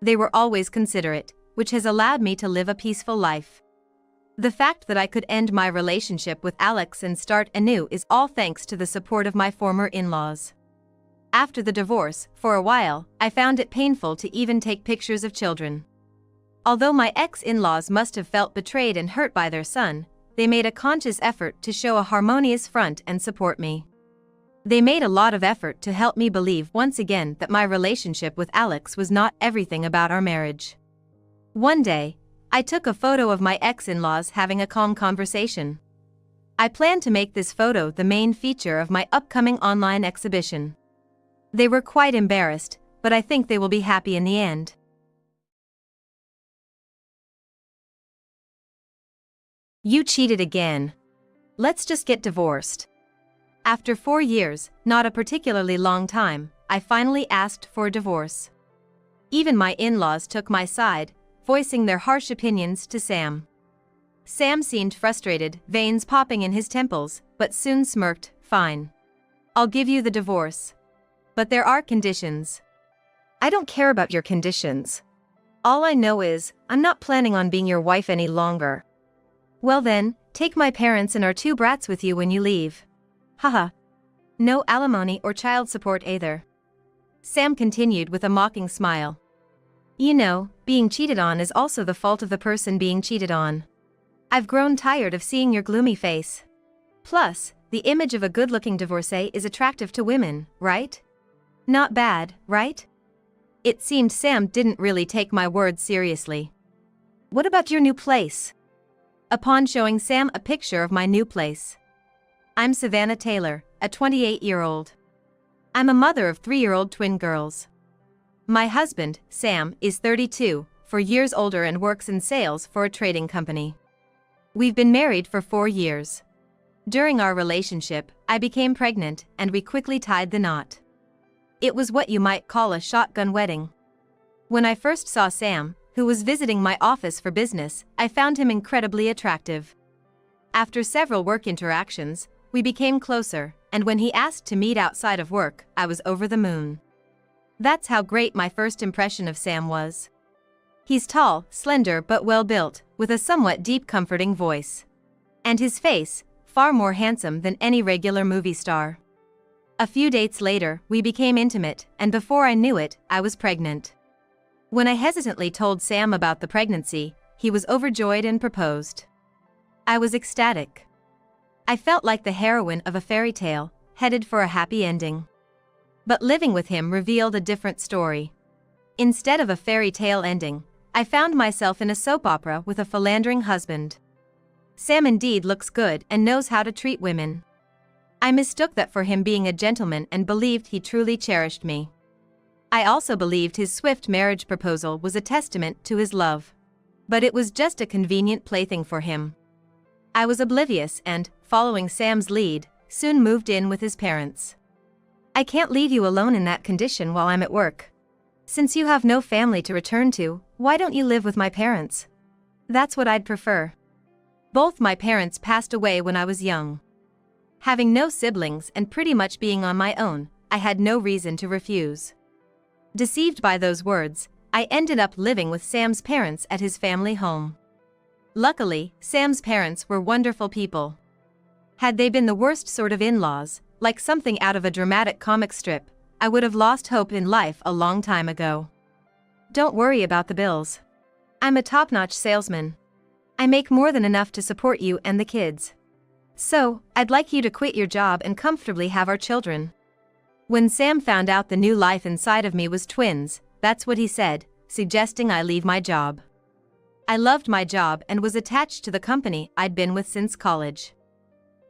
They were always considerate, which has allowed me to live a peaceful life. The fact that I could end my relationship with Alex and start anew is all thanks to the support of my former in-laws. After the divorce, for a while, I found it painful to even take pictures of children. Although my ex-in-laws must have felt betrayed and hurt by their son, they made a conscious effort to show a harmonious front and support me. They made a lot of effort to help me believe once again that my relationship with Alex was not everything about our marriage. One day, I took a photo of my ex-in-laws having a calm conversation. I plan to make this photo the main feature of my upcoming online exhibition. They were quite embarrassed, but I think they will be happy in the end. You cheated again. Let's just get divorced. After 4 years, not a particularly long time, I finally asked for a divorce. Even my in-laws took my side, voicing their harsh opinions to Sam. Sam seemed frustrated, veins popping in his temples, but soon smirked, "Fine. I'll give you the divorce. But there are conditions." "I don't care about your conditions. All I know is, I'm not planning on being your wife any longer." Well then, take my parents and our two brats with you when you leave. Haha. No alimony or child support either. Sam continued with a mocking smile. You know, being cheated on is also the fault of the person being cheated on. I've grown tired of seeing your gloomy face. Plus, the image of a good-looking divorcee is attractive to women, right? Not bad, right? It seemed Sam didn't really take my words seriously. What about your new place? Upon showing Sam a picture of my new place. I'm Savannah Taylor, a 28-year-old. I'm a mother of 3-year-old twin girls. My husband, Sam, is 32, 4 years older and works in sales for a trading company. We've been married for 4 years. During our relationship, I became pregnant and we quickly tied the knot. It was what you might call a shotgun wedding. When I first saw Sam, who was visiting my office for business, I found him incredibly attractive. After several work interactions, we became closer, and when he asked to meet outside of work, I was over the moon. That's how great my first impression of Sam was. He's tall, slender but well-built, with a somewhat deep comforting voice. And his face, far more handsome than any regular movie star. A few dates later, we became intimate, and before I knew it, I was pregnant. When I hesitantly told Sam about the pregnancy, he was overjoyed and proposed. I was ecstatic. I felt like the heroine of a fairy tale, headed for a happy ending. But living with him revealed a different story. Instead of a fairy tale ending, I found myself in a soap opera with a philandering husband. Sam indeed looks good and knows how to treat women. I mistook that for him being a gentleman and believed he truly cherished me. I also believed his swift marriage proposal was a testament to his love. But it was just a convenient plaything for him. I was oblivious and, following Sam's lead, soon moved in with his parents. I can't leave you alone in that condition while I'm at work. Since you have no family to return to, why don't you live with my parents? That's what I'd prefer. Both my parents passed away when I was young. Having no siblings and pretty much being on my own, I had no reason to refuse. Deceived by those words, I ended up living with Sam's parents at his family home. Luckily, Sam's parents were wonderful people. Had they been the worst sort of in-laws, like something out of a dramatic comic strip, I would have lost hope in life a long time ago. Don't worry about the bills. I'm a top-notch salesman. I make more than enough to support you and the kids. So, I'd like you to quit your job and comfortably have our children. When Sam found out the new life inside of me was twins, that's what he said, suggesting I leave my job. I loved my job and was attached to the company I'd been with since college.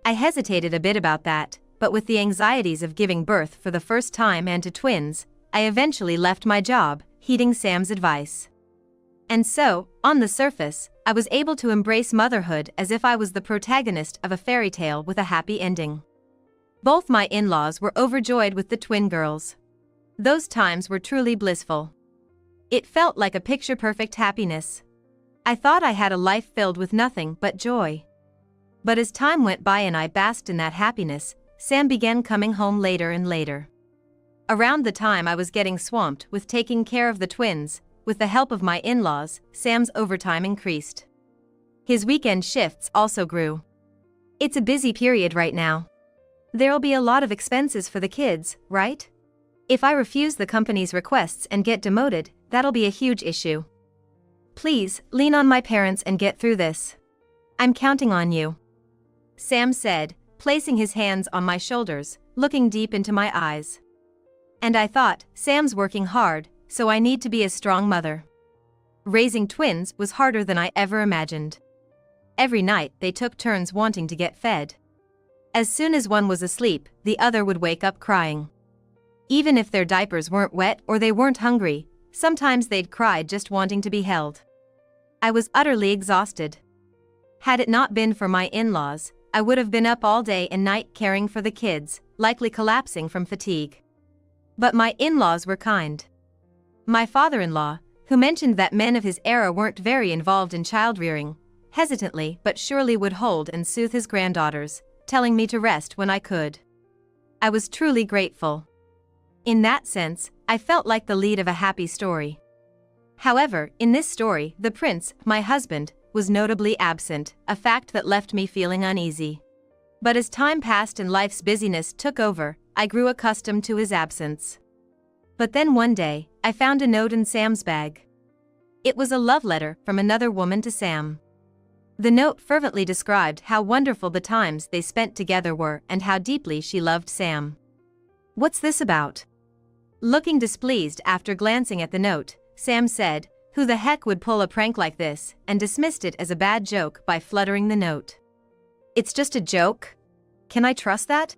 I hesitated a bit about that, but with the anxieties of giving birth for the first time and to twins, I eventually left my job, heeding Sam's advice. And so, on the surface, I was able to embrace motherhood as if I was the protagonist of a fairy tale with a happy ending. Both my in-laws were overjoyed with the twin girls. Those times were truly blissful. It felt like a picture-perfect happiness. I thought I had a life filled with nothing but joy. But as time went by and I basked in that happiness, Sam began coming home later and later. Around the time I was getting swamped with taking care of the twins, with the help of my in-laws, Sam's overtime increased. His weekend shifts also grew. It's a busy period right now. There'll be a lot of expenses for the kids, right? If I refuse the company's requests and get demoted, that'll be a huge issue. Please, lean on my parents and get through this. I'm counting on you. Sam said, placing his hands on my shoulders, looking deep into my eyes. And I thought, Sam's working hard, so I need to be a strong mother. Raising twins was harder than I ever imagined. Every night they took turns wanting to get fed. As soon as one was asleep, the other would wake up crying. Even if their diapers weren't wet or they weren't hungry, sometimes they'd cry just wanting to be held. I was utterly exhausted. Had it not been for my in-laws, I would have been up all day and night caring for the kids, likely collapsing from fatigue. But my in-laws were kind. My father-in-law, who mentioned that men of his era weren't very involved in child-rearing, hesitantly but surely would hold and soothe his granddaughters, telling me to rest when I could. I was truly grateful. In that sense, I felt like the lead of a happy story. However, in this story, the prince, my husband, was notably absent, a fact that left me feeling uneasy. But as time passed and life's busyness took over, I grew accustomed to his absence. But then one day, I found a note in Sam's bag. It was a love letter from another woman to Sam. The note fervently described how wonderful the times they spent together were and how deeply she loved Sam. "What's this about?" Looking displeased after glancing at the note, Sam said, "Who the heck would pull a prank like this?" and dismissed it as a bad joke by fluttering the note. "It's just a joke? Can I trust that?"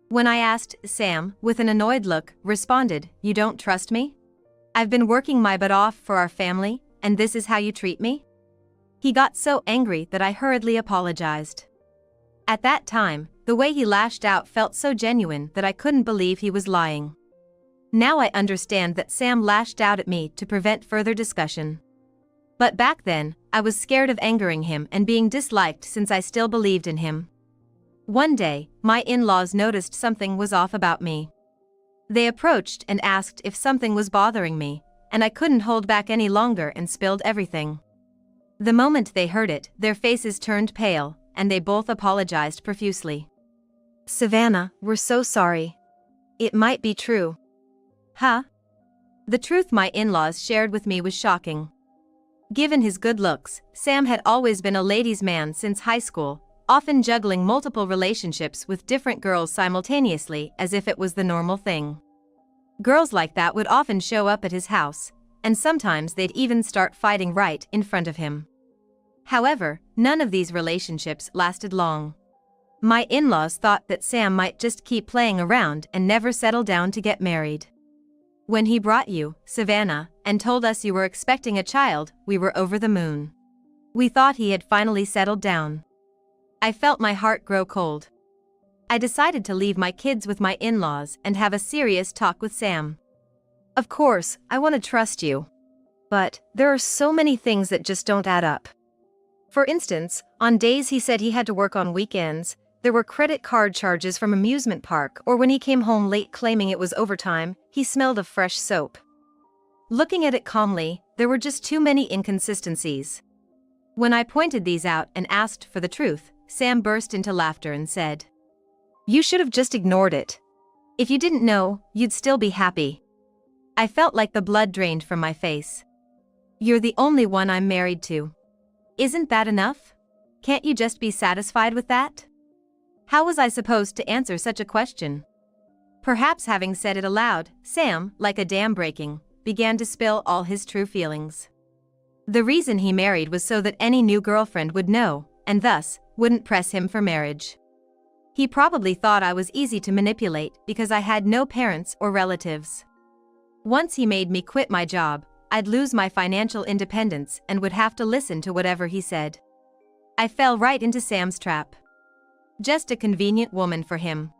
When I asked, Sam, with an annoyed look, responded, "You don't trust me? I've been working my butt off for our family, and this is how you treat me?" He got so angry that I hurriedly apologized. At that time, the way he lashed out felt so genuine that I couldn't believe he was lying. Now I understand that Sam lashed out at me to prevent further discussion. But back then, I was scared of angering him and being disliked since I still believed in him. One day, my in-laws noticed something was off about me. They approached and asked if something was bothering me, and I couldn't hold back any longer and spilled everything. The moment they heard it, their faces turned pale, and they both apologized profusely. "Savannah, we're so sorry. It might be true." Huh? The truth my in-laws shared with me was shocking. Given his good looks, Sam had always been a ladies' man since high school, often juggling multiple relationships with different girls simultaneously as if it was the normal thing. Girls like that would often show up at his house, and sometimes they'd even start fighting right in front of him. However, none of these relationships lasted long. My in-laws thought that Sam might just keep playing around and never settle down to get married. When he brought you, Savannah, and told us you were expecting a child, we were over the moon. We thought he had finally settled down. I felt my heart grow cold. I decided to leave my kids with my in-laws and have a serious talk with Sam. "Of course, I want to trust you. But there are so many things that just don't add up. For instance, on days he said he had to work on weekends, there were credit card charges from amusement park, or when he came home late claiming it was overtime, he smelled of fresh soap." Looking at it calmly, there were just too many inconsistencies. When I pointed these out and asked for the truth, Sam burst into laughter and said, "You should have just ignored it. If you didn't know, you'd still be happy." I felt like the blood drained from my face. "You're the only one I'm married to. Isn't that enough? Can't you just be satisfied with that?" How was I supposed to answer such a question? Perhaps having said it aloud, Sam, like a dam breaking, began to spill all his true feelings. The reason he married was so that any new girlfriend would know, and thus, wouldn't press him for marriage. He probably thought I was easy to manipulate because I had no parents or relatives. Once he made me quit my job, I'd lose my financial independence and would have to listen to whatever he said. I fell right into Sam's trap. Just a convenient woman for him.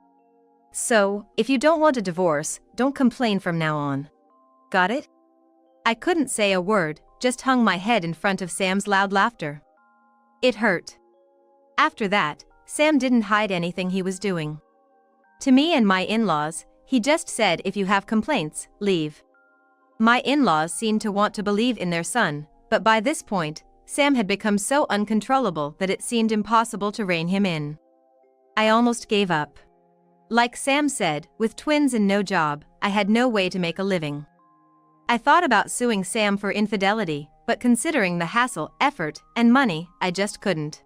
"So, if you don't want a divorce, don't complain from now on. Got it?" I couldn't say a word, just hung my head in front of Sam's loud laughter. It hurt. After that, Sam didn't hide anything he was doing. To me and my in-laws, he just said, "If you have complaints, leave." My in-laws seemed to want to believe in their son, but by this point, Sam had become so uncontrollable that it seemed impossible to rein him in. I almost gave up. Like Sam said, with twins and no job, I had no way to make a living. I thought about suing Sam for infidelity, but considering the hassle, effort, and money, I just couldn't.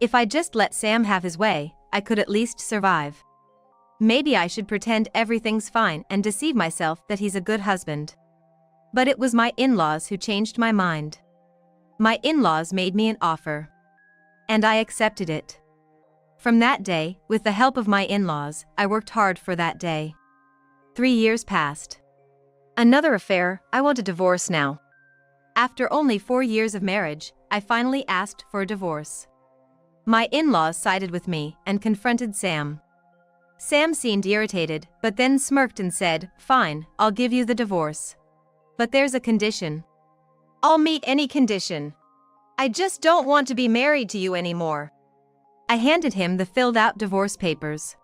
If I just let Sam have his way, I could at least survive. Maybe I should pretend everything's fine and deceive myself that he's a good husband. But it was my in-laws who changed my mind. My in-laws made me an offer. And I accepted it. From that day, with the help of my in-laws, I worked hard for that day. 3 years passed. Another affair, I want a divorce now. After only 4 years of marriage, I finally asked for a divorce. My in-laws sided with me and confronted Sam. Sam seemed irritated, but then smirked and said, "Fine, I'll give you the divorce. But there's a condition." "I'll meet any condition. I just don't want to be married to you anymore." I handed him the filled-out divorce papers.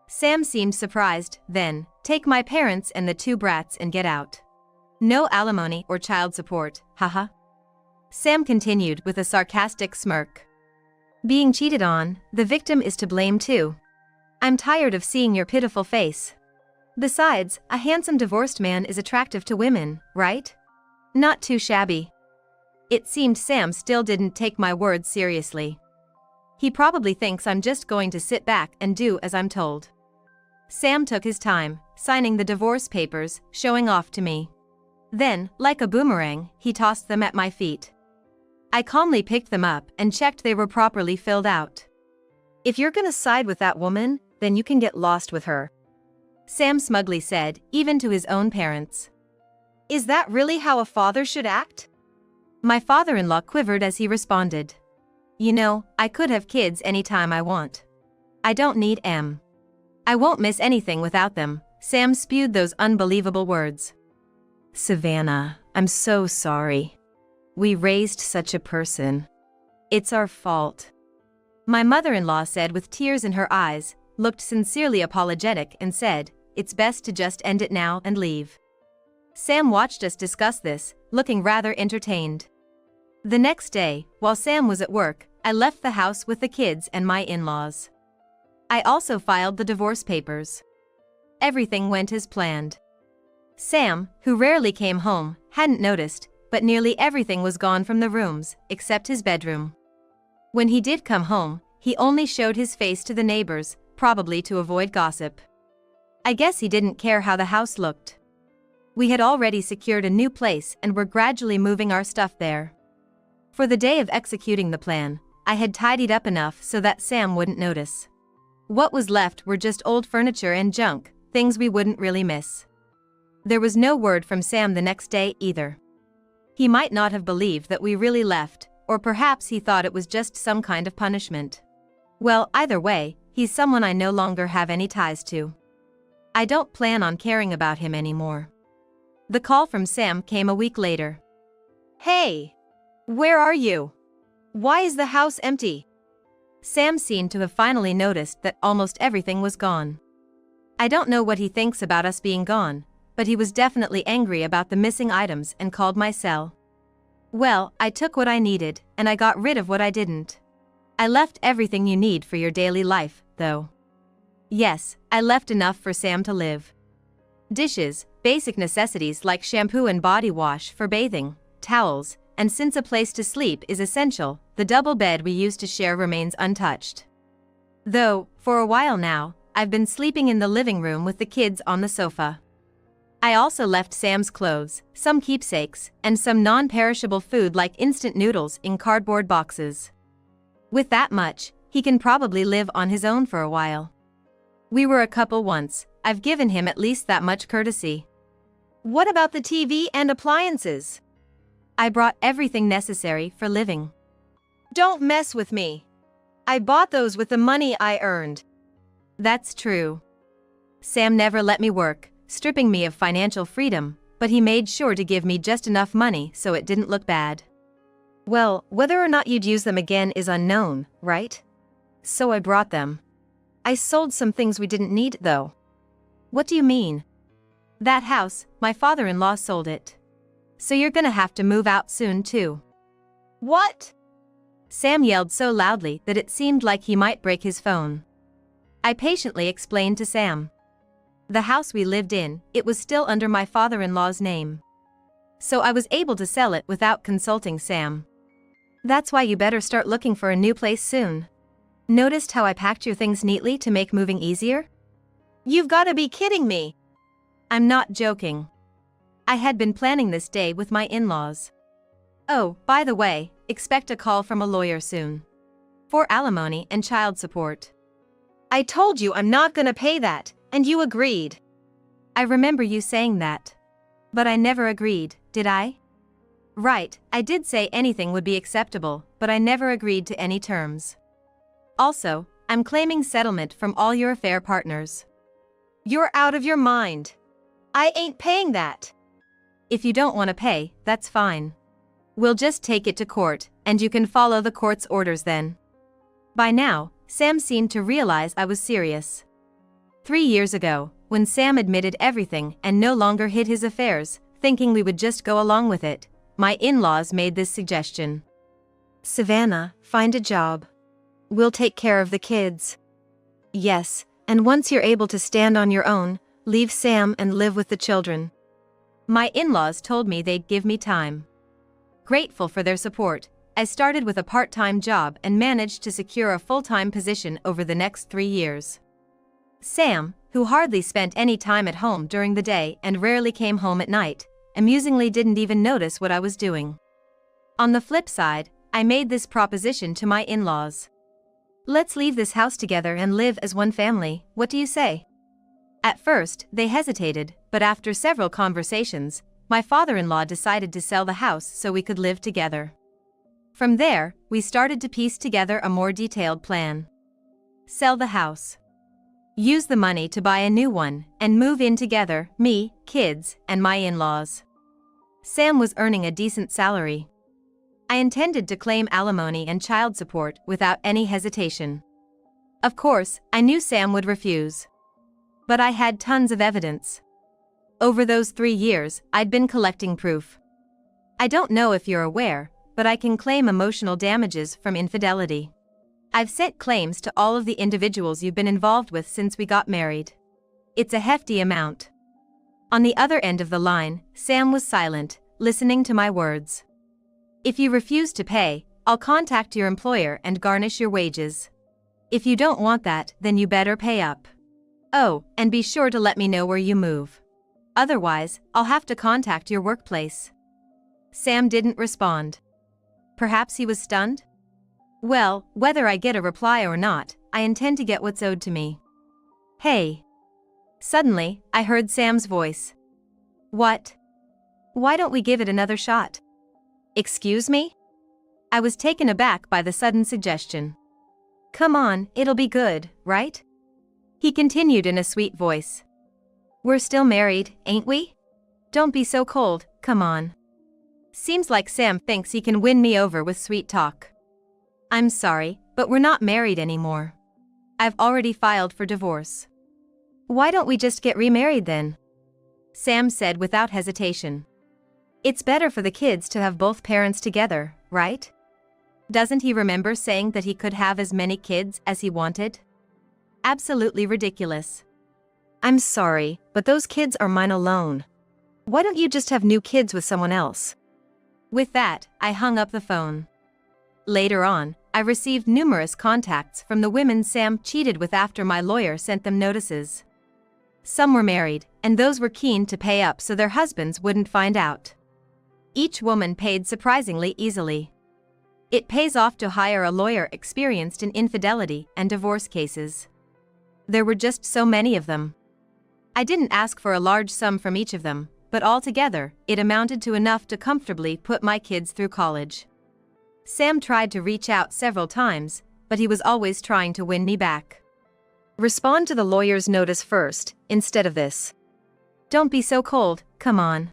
Sam seemed surprised, then, "Take my parents and the 2 brats and get out. No alimony or child support, haha." Sam continued with a sarcastic smirk. Being cheated on, the victim is to blame too. I'm tired of seeing your pitiful face. Besides, a handsome divorced man is attractive to women, right? Not too shabby. It seemed Sam still didn't take my words seriously. He probably thinks I'm just going to sit back and do as I'm told. Sam took his time, signing the divorce papers, showing off to me. Then, like a boomerang, he tossed them at my feet. I calmly picked them up and checked they were properly filled out. If you're gonna side with that woman, then you can get lost with her, Sam smugly said, even to his own parents. Is that really how a father should act? My father-in-law quivered as he responded. You know, I could have kids anytime I want. I don't need 'em. I won't miss anything without them. Sam spewed those unbelievable words. Savannah, I'm so sorry. We raised such a person. It's our fault. My mother-in-law said with tears in her eyes, looked sincerely apologetic and said, it's best to just end it now and leave. Sam watched us discuss this, looking rather entertained. The next day, while Sam was at work, I left the house with the kids and my in-laws. I also filed the divorce papers. Everything went as planned. Sam, who rarely came home, hadn't noticed, but nearly everything was gone from the rooms, except his bedroom. When he did come home, he only showed his face to the neighbors, probably to avoid gossip. I guess he didn't care how the house looked. We had already secured a new place and were gradually moving our stuff there. For the day of executing the plan, I had tidied up enough so that Sam wouldn't notice. What was left were just old furniture and junk, things we wouldn't really miss. There was no word from Sam the next day either. He might not have believed that we really left, or perhaps he thought it was just some kind of punishment. Well, either way, he's someone I no longer have any ties to. I don't plan on caring about him anymore. The call from Sam came a week later. Hey! Where are you? Why is the house empty? Sam seemed to have finally noticed that almost everything was gone. I don't know what he thinks about us being gone, but he was definitely angry about the missing items and called my cell. Well, I took what I needed, and I got rid of what I didn't. I left everything you need for your daily life, though. Yes, I left enough for Sam to live. Dishes, basic necessities like shampoo and body wash for bathing, towels, and since a place to sleep is essential, the double bed we used to share remains untouched. Though, for a while now, I've been sleeping in the living room with the kids on the sofa. I also left Sam's clothes, some keepsakes, and some non-perishable food like instant noodles in cardboard boxes. With that much, he can probably live on his own for a while. We were a couple once, I've given him at least that much courtesy. What about the TV and appliances? I brought everything necessary for living. Don't mess with me. I bought those with the money I earned. That's true. Sam never let me work, stripping me of financial freedom, but he made sure to give me just enough money so it didn't look bad. Well, whether or not you'd use them again is unknown, right? So I brought them. I sold some things we didn't need, though. What do you mean? That house, my father-in-law sold it. So you're gonna have to move out soon too. What? Sam yelled so loudly that it seemed like he might break his phone. I patiently explained to Sam. The house we lived in, it was still under my father-in-law's name. So I was able to sell it without consulting Sam. That's why you better start looking for a new place soon. Noticed how I packed your things neatly to make moving easier? You've gotta be kidding me. I'm not joking. I had been planning this day with my in-laws. Oh, by the way, expect a call from a lawyer soon. For alimony and child support. I told you I'm not gonna pay that, and you agreed. I remember you saying that. But I never agreed, did I? Right, I did say anything would be acceptable, but I never agreed to any terms. Also, I'm claiming settlement from all your affair partners. You're out of your mind. I ain't paying that. If you don't want to pay, that's fine. We'll just take it to court, and you can follow the court's orders then. By now, Sam seemed to realize I was serious. 3 years ago, when Sam admitted everything and no longer hid his affairs, thinking we would just go along with it, my in-laws made this suggestion. Savannah, find a job. We'll take care of the kids. Yes, and once you're able to stand on your own, leave Sam and live with the children. My in-laws told me they'd give me time. Grateful for their support, I started with a part-time job and managed to secure a full-time position over the next 3 years. Sam, who hardly spent any time at home during the day and rarely came home at night, amusingly didn't even notice what I was doing. On the flip side, I made this proposition to my in-laws. Let's leave this house together and live as one family, what do you say? At first, they hesitated, but after several conversations, my father-in-law decided to sell the house so we could live together. From there, we started to piece together a more detailed plan. Sell the house. Use the money to buy a new one, and move in together, me, kids, and my in-laws. Sam was earning a decent salary. I intended to claim alimony and child support without any hesitation. Of course, I knew Sam would refuse. But I had tons of evidence. Over those 3 years, I'd been collecting proof. I don't know if you're aware, but I can claim emotional damages from infidelity. I've sent claims to all of the individuals you've been involved with since we got married. It's a hefty amount. On the other end of the line, Sam was silent, listening to my words. If you refuse to pay, I'll contact your employer and garnish your wages. If you don't want that, then you better pay up. Oh, and be sure to let me know where you move. Otherwise, I'll have to contact your workplace. Sam didn't respond. Perhaps he was stunned? Well, whether I get a reply or not, I intend to get what's owed to me. Hey. Suddenly, I heard Sam's voice. What? Why don't we give it another shot? Excuse me? I was taken aback by the sudden suggestion. Come on, it'll be good, right? He continued in a sweet voice. We're still married, ain't we? Don't be so cold, come on. Seems like Sam thinks he can win me over with sweet talk. I'm sorry, but we're not married anymore. I've already filed for divorce. Why don't we just get remarried then? Sam said without hesitation. It's better for the kids to have both parents together, right? Doesn't he remember saying that he could have as many kids as he wanted? Absolutely ridiculous. I'm sorry, but those kids are mine alone. Why don't you just have new kids with someone else? With that, I hung up the phone. Later on, I received numerous contacts from the women Sam cheated with after my lawyer sent them notices. Some were married, and those were keen to pay up so their husbands wouldn't find out. Each woman paid surprisingly easily. It pays off to hire a lawyer experienced in infidelity and divorce cases. There were just so many of them. I didn't ask for a large sum from each of them, but altogether, it amounted to enough to comfortably put my kids through college. Sam tried to reach out several times, but he was always trying to win me back. Respond to the lawyer's notice first, instead of this. Don't be so cold, come on.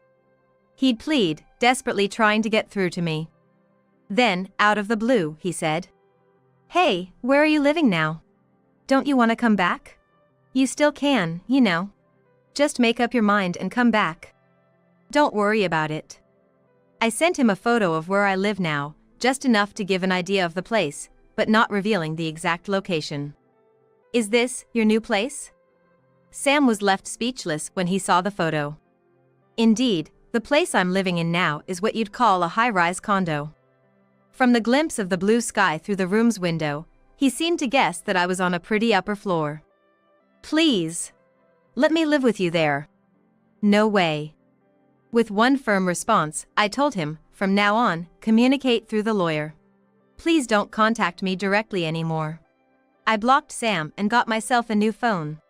He'd plead, desperately trying to get through to me. Then, out of the blue, he said, Hey, where are you living now? Don't you want to come back? You still can, you know. Just make up your mind and come back. Don't worry about it. I sent him a photo of where I live now, just enough to give an idea of the place, but not revealing the exact location. Is this your new place? Sam was left speechless when he saw the photo. Indeed, the place I'm living in now is what you'd call a high-rise condo. From the glimpse of the blue sky through the room's window, he seemed to guess that I was on a pretty upper floor. Please. Let me live with you there. No way. With one firm response, I told him, from now on, communicate through the lawyer. Please don't contact me directly anymore. I blocked Sam and got myself a new phone.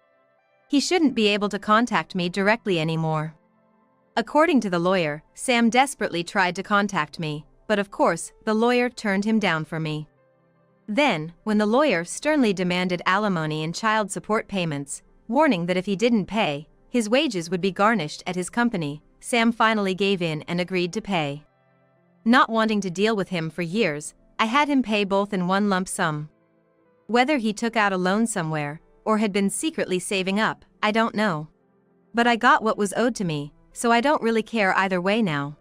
He shouldn't be able to contact me directly anymore. According to the lawyer, Sam desperately tried to contact me, but of course, the lawyer turned him down for me. Then, when the lawyer sternly demanded alimony and child support payments, warning that if he didn't pay, his wages would be garnished at his company, Sam finally gave in and agreed to pay. Not wanting to deal with him for years, I had him pay both in one lump sum. Whether he took out a loan somewhere, or had been secretly saving up, I don't know. But I got what was owed to me, so I don't really care either way now.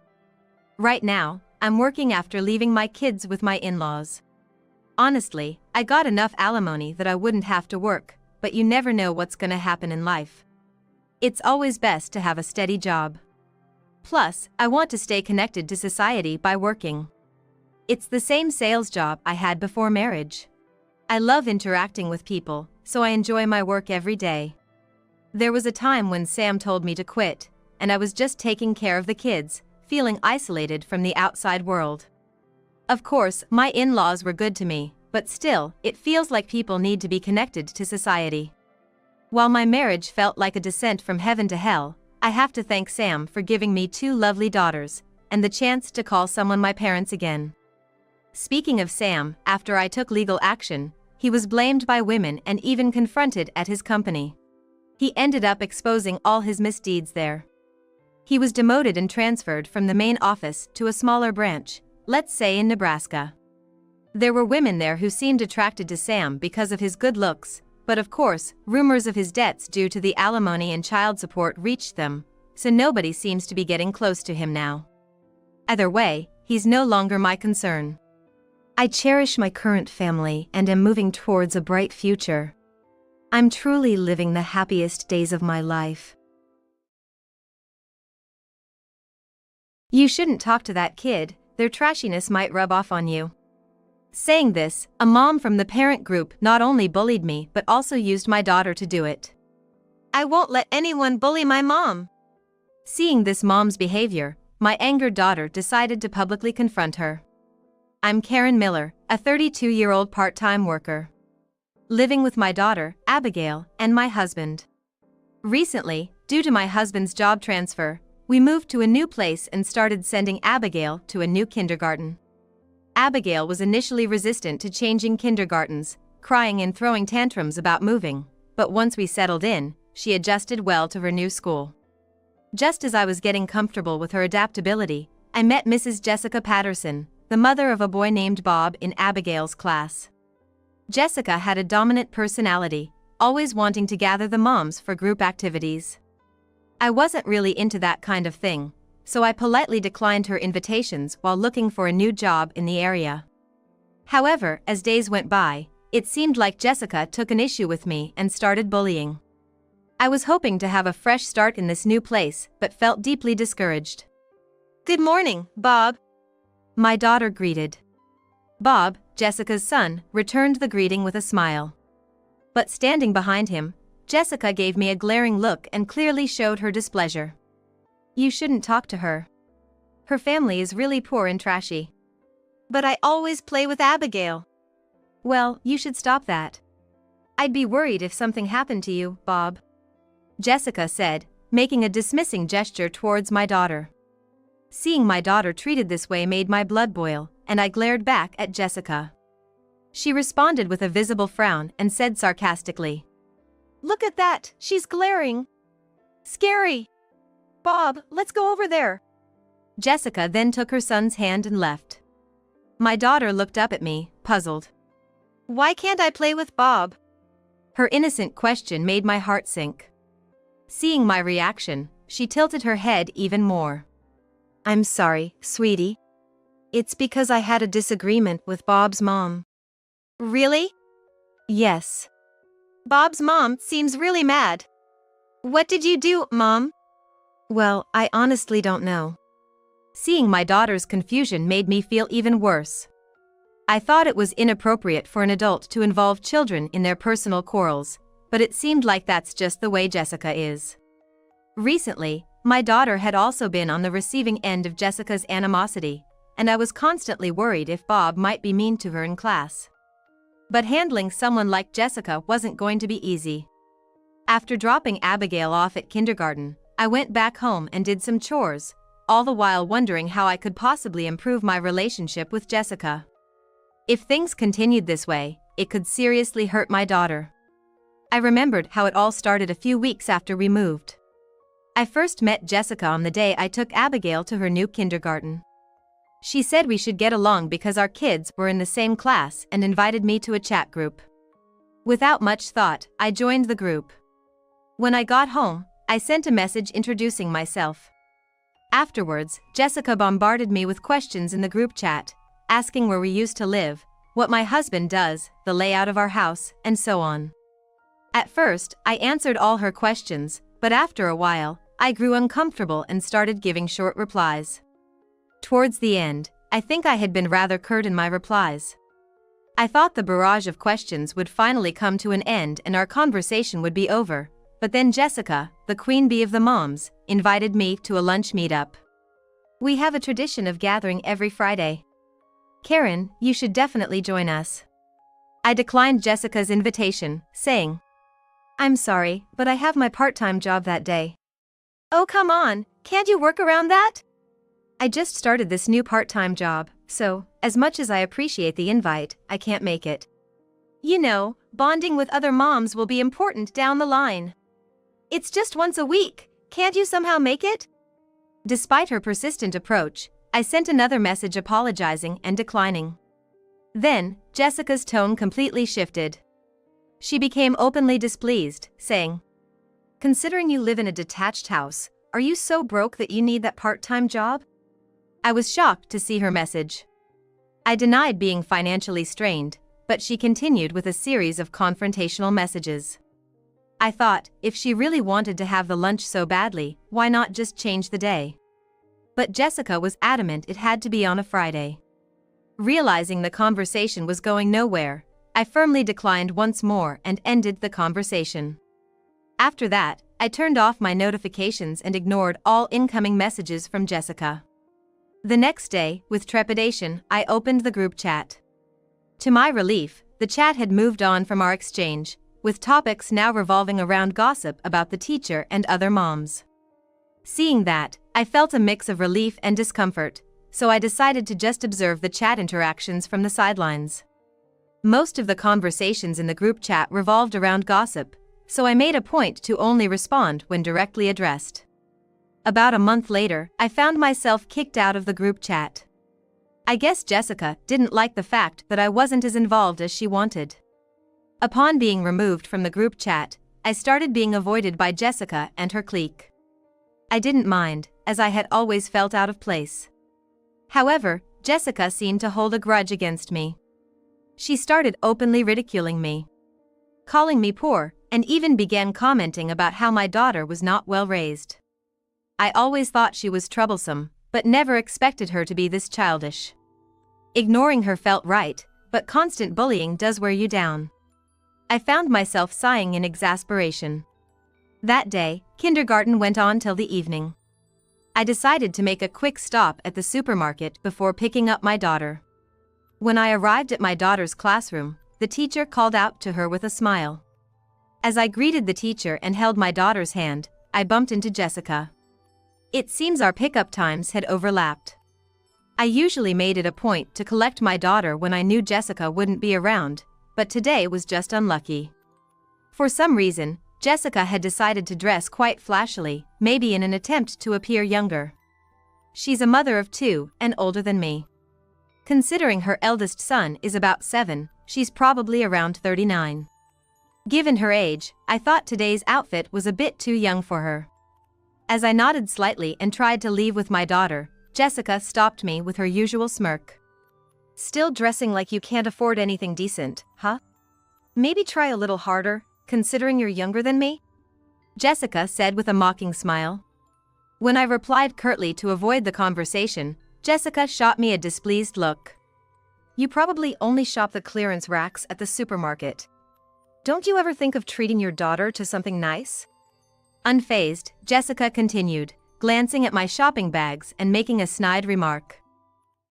Right now, I'm working after leaving my kids with my in-laws. Honestly, I got enough alimony that I wouldn't have to work, but you never know what's gonna happen in life. It's always best to have a steady job. Plus, I want to stay connected to society by working. It's the same sales job I had before marriage. I love interacting with people, so I enjoy my work every day. There was a time when Sam told me to quit, and I was just taking care of the kids, feeling isolated from the outside world. Of course, my in-laws were good to me, but still, it feels like people need to be connected to society. While my marriage felt like a descent from heaven to hell, I have to thank Sam for giving me 2 lovely daughters, and the chance to call someone my parents again. Speaking of Sam, after I took legal action, he was blamed by women and even confronted at his company. He ended up exposing all his misdeeds there. He was demoted and transferred from the main office to a smaller branch, let's say in Nebraska. There were women there who seemed attracted to Sam because of his good looks, but of course, rumors of his debts due to the alimony and child support reached them, so nobody seems to be getting close to him now. Either way, he's no longer my concern. I cherish my current family and am moving towards a bright future. I'm truly living the happiest days of my life. You shouldn't talk to that kid, their trashiness might rub off on you. Saying this, a mom from the parent group not only bullied me but also used my daughter to do it. I won't let anyone bully my mom. Seeing this mom's behavior, my angered daughter decided to publicly confront her. I'm Karen Miller, a 32-year-old part-time worker. Living with my daughter, Abigail, and my husband. Recently, due to my husband's job transfer, we moved to a new place and started sending Abigail to a new kindergarten. Abigail was initially resistant to changing kindergartens, crying and throwing tantrums about moving, but once we settled in, she adjusted well to her new school. Just as I was getting comfortable with her adaptability, I met Mrs. Jessica Patterson, the mother of a boy named Bob in Abigail's class. Jessica had a dominant personality, always wanting to gather the moms for group activities. I wasn't really into that kind of thing, so I politely declined her invitations while looking for a new job in the area. However, as days went by, it seemed like Jessica took an issue with me and started bullying. I was hoping to have a fresh start in this new place, but felt deeply discouraged. Good morning, Bob. My daughter greeted. Bob, Jessica's son, returned the greeting with a smile. But standing behind him, Jessica gave me a glaring look and clearly showed her displeasure. You shouldn't talk to her. Her family is really poor and trashy. But I always play with Abigail. Well, you should stop that. I'd be worried if something happened to you, Bob. Jessica said, making a dismissing gesture towards my daughter. Seeing my daughter treated this way made my blood boil, and I glared back at Jessica. She responded with a visible frown and said sarcastically, Look at that, she's glaring. Scary. Bob, let's go over there. Jessica then took her son's hand and left. My daughter looked up at me, puzzled. Why can't I play with Bob? Her innocent question made my heart sink. Seeing my reaction, she tilted her head even more. I'm sorry, sweetie. It's because I had a disagreement with Bob's mom. Really? Yes. Bob's mom seems really mad. What did you do, Mom? Well, I honestly don't know. Seeing my daughter's confusion made me feel even worse. I thought it was inappropriate for an adult to involve children in their personal quarrels, but it seemed like that's just the way Jessica is. Recently, my daughter had also been on the receiving end of Jessica's animosity, and I was constantly worried if Bob might be mean to her in class. But handling someone like Jessica wasn't going to be easy. After dropping Abigail off at kindergarten, I went back home and did some chores, all the while wondering how I could possibly improve my relationship with Jessica. If things continued this way, it could seriously hurt my daughter. I remembered how it all started a few weeks after we moved. I first met Jessica on the day I took Abigail to her new kindergarten. She said we should get along because our kids were in the same class and invited me to a chat group. Without much thought, I joined the group. When I got home, I sent a message introducing myself. Afterwards, Jessica bombarded me with questions in the group chat, asking where we used to live, what my husband does, the layout of our house, and so on. At first, I answered all her questions, but after a while, I grew uncomfortable and started giving short replies. Towards the end, I think I had been rather curt in my replies. I thought the barrage of questions would finally come to an end and our conversation would be over, but then Jessica, the queen bee of the moms, invited me to a lunch meetup. We have a tradition of gathering every Friday. Karen, you should definitely join us. I declined Jessica's invitation, saying, I'm sorry, but I have my part-time job that day. Oh come on, can't you work around that? I just started this new part-time job, so, as much as I appreciate the invite, I can't make it. You know, bonding with other moms will be important down the line. It's just once a week, can't you somehow make it? Despite her persistent approach, I sent another message apologizing and declining. Then, Jessica's tone completely shifted. She became openly displeased, saying, Considering you live in a detached house, are you so broke that you need that part-time job? I was shocked to see her message. I denied being financially strained, but she continued with a series of confrontational messages. I thought, if she really wanted to have the lunch so badly, why not just change the day? But Jessica was adamant it had to be on a Friday. Realizing the conversation was going nowhere, I firmly declined once more and ended the conversation. After that, I turned off my notifications and ignored all incoming messages from Jessica. The next day, with trepidation, I opened the group chat. To my relief, the chat had moved on from our exchange, with topics now revolving around gossip about the teacher and other moms. Seeing that, I felt a mix of relief and discomfort, so I decided to just observe the chat interactions from the sidelines. Most of the conversations in the group chat revolved around gossip, so I made a point to only respond when directly addressed. About a month later, I found myself kicked out of the group chat. I guess Jessica didn't like the fact that I wasn't as involved as she wanted. Upon being removed from the group chat, I started being avoided by Jessica and her clique. I didn't mind, as I had always felt out of place. However, Jessica seemed to hold a grudge against me. She started openly ridiculing me, calling me poor, and even began commenting about how my daughter was not well raised. I always thought she was troublesome, but never expected her to be this childish. Ignoring her felt right, but constant bullying does wear you down. I found myself sighing in exasperation. That day, kindergarten went on till the evening. I decided to make a quick stop at the supermarket before picking up my daughter. When I arrived at my daughter's classroom, the teacher called out to her with a smile. As I greeted the teacher and held my daughter's hand, I bumped into Jessica. It seems our pickup times had overlapped. I usually made it a point to collect my daughter when I knew Jessica wouldn't be around, but today was just unlucky. For some reason, Jessica had decided to dress quite flashily, maybe in an attempt to appear younger. She's a mother of 2 and older than me. Considering her eldest son is about 7, she's probably around 39. Given her age, I thought today's outfit was a bit too young for her. As I nodded slightly and tried to leave with my daughter, Jessica stopped me with her usual smirk. Still dressing like you can't afford anything decent, huh? Maybe try a little harder, considering you're younger than me? Jessica said with a mocking smile. When I replied curtly to avoid the conversation, Jessica shot me a displeased look. You probably only shop the clearance racks at the supermarket. Don't you ever think of treating your daughter to something nice? Unfazed, Jessica continued, glancing at my shopping bags and making a snide remark.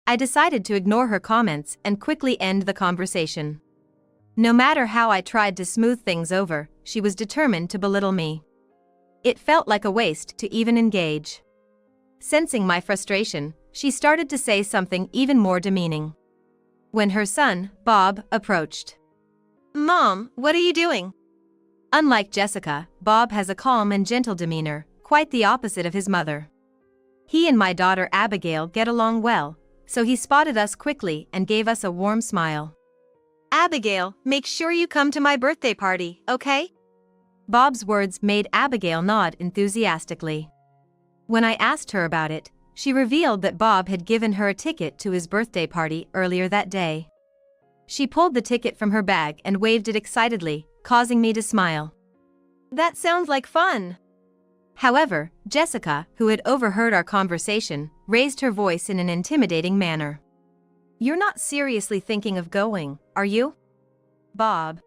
I decided to ignore her comments and quickly end the conversation. No matter how I tried to smooth things over, she was determined to belittle me. It felt like a waste to even engage. Sensing my frustration, she started to say something even more demeaning. When her son, Bob, approached. Mom, what are you doing? Unlike Jessica, Bob has a calm and gentle demeanor, quite the opposite of his mother. He and my daughter Abigail get along well, so he spotted us quickly and gave us a warm smile. Abigail, make sure you come to my birthday party, okay? Bob's words made Abigail nod enthusiastically. When I asked her about it, she revealed that Bob had given her a ticket to his birthday party earlier that day. She pulled the ticket from her bag and waved it excitedly, causing me to smile. That sounds like fun. However, Jessica, who had overheard our conversation, raised her voice in an intimidating manner. You're not seriously thinking of going, are you? Bob.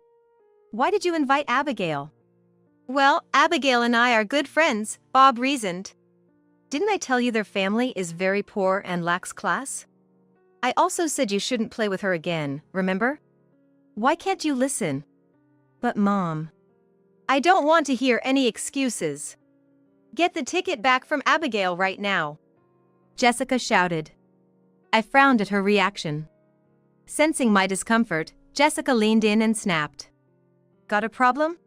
Why did you invite Abigail? Well, Abigail and I are good friends, Bob reasoned. Didn't I tell you their family is very poor and lacks class? I also said you shouldn't play with her again, remember? Why can't you listen? But Mom. I don't want to hear any excuses. Get the ticket back from Abigail right now. Jessica shouted. I frowned at her reaction. Sensing my discomfort, Jessica leaned in and snapped. Got a problem?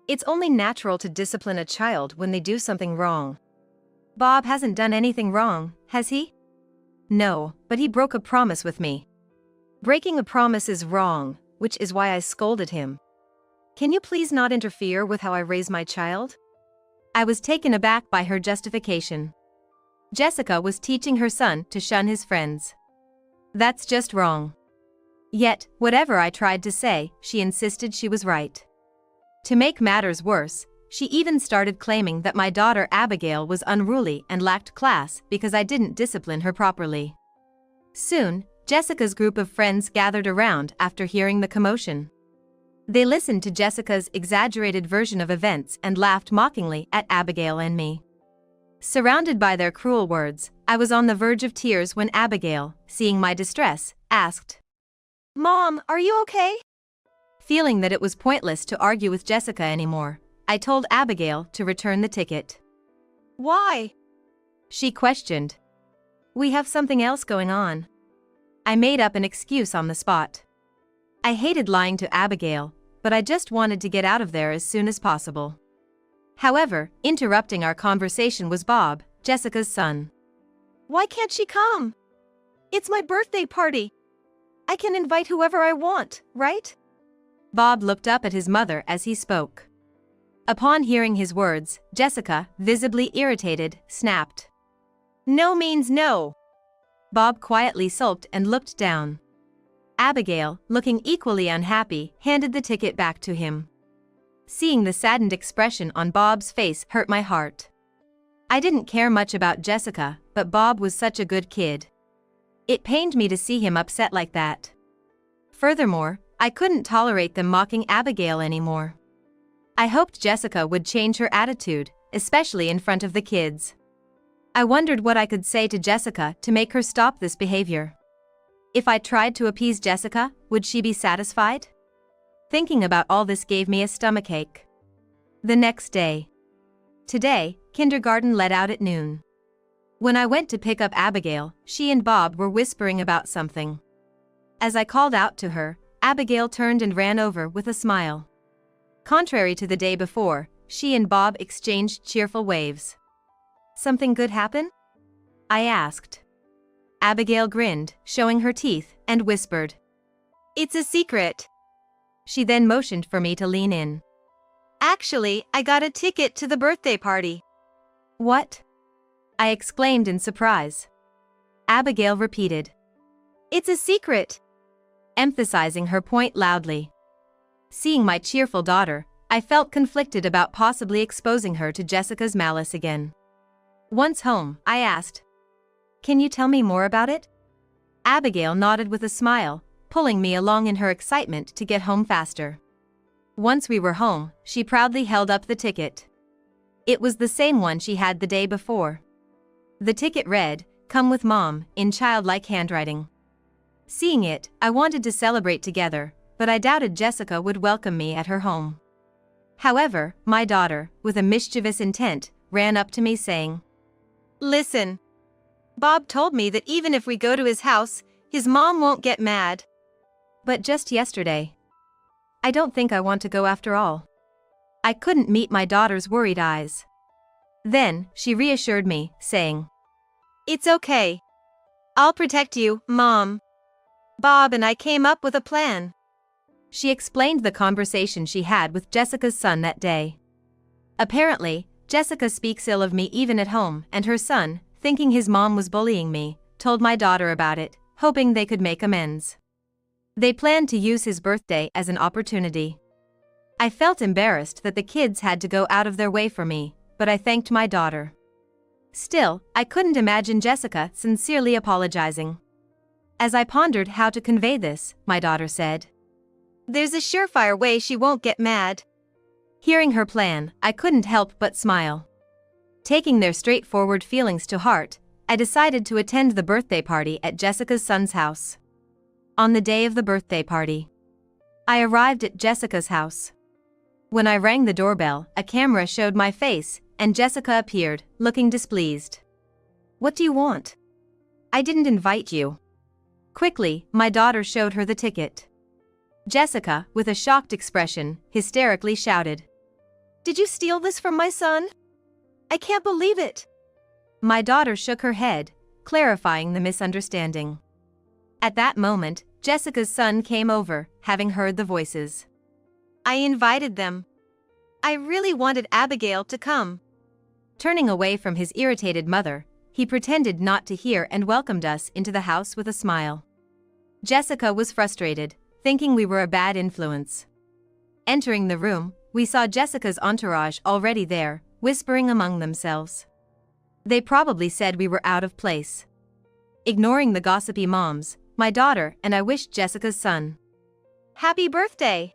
It's only natural to discipline a child when they do something wrong. Bob hasn't done anything wrong, has he? No, but he broke a promise with me. Breaking a promise is wrong, which is why I scolded him. Can you please not interfere with how I raise my child? I was taken aback by her justification. Jessica was teaching her son to shun his friends. That's just wrong. Yet, whatever I tried to say, she insisted she was right. To make matters worse, she even started claiming that my daughter Abigail was unruly and lacked class because I didn't discipline her properly. Soon, Jessica's group of friends gathered around after hearing the commotion. They listened to Jessica's exaggerated version of events and laughed mockingly at Abigail and me. Surrounded by their cruel words, I was on the verge of tears when Abigail, seeing my distress, asked, Mom, are you okay? Feeling that it was pointless to argue with Jessica anymore, I told Abigail to return the ticket. Why? She questioned. We have something else going on. I made up an excuse on the spot. I hated lying to Abigail, but I just wanted to get out of there as soon as possible. However, interrupting our conversation was Bob, Jessica's son. Why can't she come? It's my birthday party. I can invite whoever I want, right? Bob looked up at his mother as he spoke. Upon hearing his words, Jessica, visibly irritated, snapped. No means no. Bob quietly sulked and looked down. Abigail, looking equally unhappy, handed the ticket back to him. Seeing the saddened expression on Bob's face hurt my heart. I didn't care much about Jessica, but Bob was such a good kid. It pained me to see him upset like that. Furthermore, I couldn't tolerate them mocking Abigail anymore. I hoped Jessica would change her attitude, especially in front of the kids. I wondered what I could say to Jessica to make her stop this behavior. If I tried to appease Jessica, would she be satisfied? Thinking about all this gave me a stomachache. The next day. Today, kindergarten let out at noon. When I went to pick up Abigail, she and Bob were whispering about something. As I called out to her, Abigail turned and ran over with a smile. Contrary to the day before, she and Bob exchanged cheerful waves. Something good happen? I asked. Abigail grinned, showing her teeth, and whispered. It's a secret. She then motioned for me to lean in. Actually, I got a ticket to the birthday party. What? I exclaimed in surprise. Abigail repeated. It's a secret. Emphasizing her point loudly. Seeing my cheerful daughter, I felt conflicted about possibly exposing her to Jessica's malice again. Once home, I asked, Can you tell me more about it? Abigail nodded with a smile, pulling me along in her excitement to get home faster. Once we were home, she proudly held up the ticket. It was the same one she had the day before. The ticket read, Come with Mom, in childlike handwriting. Seeing it, I wanted to celebrate together, but I doubted Jessica would welcome me at her home. However, my daughter, with a mischievous intent, ran up to me saying, Listen. Bob told me that even if we go to his house, his mom won't get mad. But just yesterday. I don't think I want to go after all. I couldn't meet my daughter's worried eyes. Then, she reassured me, saying, It's okay. I'll protect you, Mom. Bob and I came up with a plan. She explained the conversation she had with Jessica's son that day. Apparently, Jessica speaks ill of me even at home, and her son, thinking his mom was bullying me, told my daughter about it, hoping they could make amends. They planned to use his birthday as an opportunity. I felt embarrassed that the kids had to go out of their way for me, but I thanked my daughter. Still, I couldn't imagine Jessica sincerely apologizing. As I pondered how to convey this, my daughter said, "There's a surefire way she won't get mad." Hearing her plan, I couldn't help but smile. Taking their straightforward feelings to heart, I decided to attend the birthday party at Jessica's son's house. On the day of the birthday party, I arrived at Jessica's house. When I rang the doorbell, a camera showed my face, and Jessica appeared, looking displeased. "What do you want? I didn't invite you." Quickly, my daughter showed her the ticket. Jessica, with a shocked expression, hysterically shouted, "Did you steal this from my son? I can't believe it." My daughter shook her head, clarifying the misunderstanding. At that moment, Jessica's son came over, having heard the voices. "I invited them. I really wanted Abigail to come." Turning away from his irritated mother, he pretended not to hear and welcomed us into the house with a smile. Jessica was frustrated, thinking we were a bad influence. Entering the room, we saw Jessica's entourage already there, whispering among themselves. They probably said we were out of place. Ignoring the gossipy moms, my daughter and I wished Jessica's son, "Happy birthday!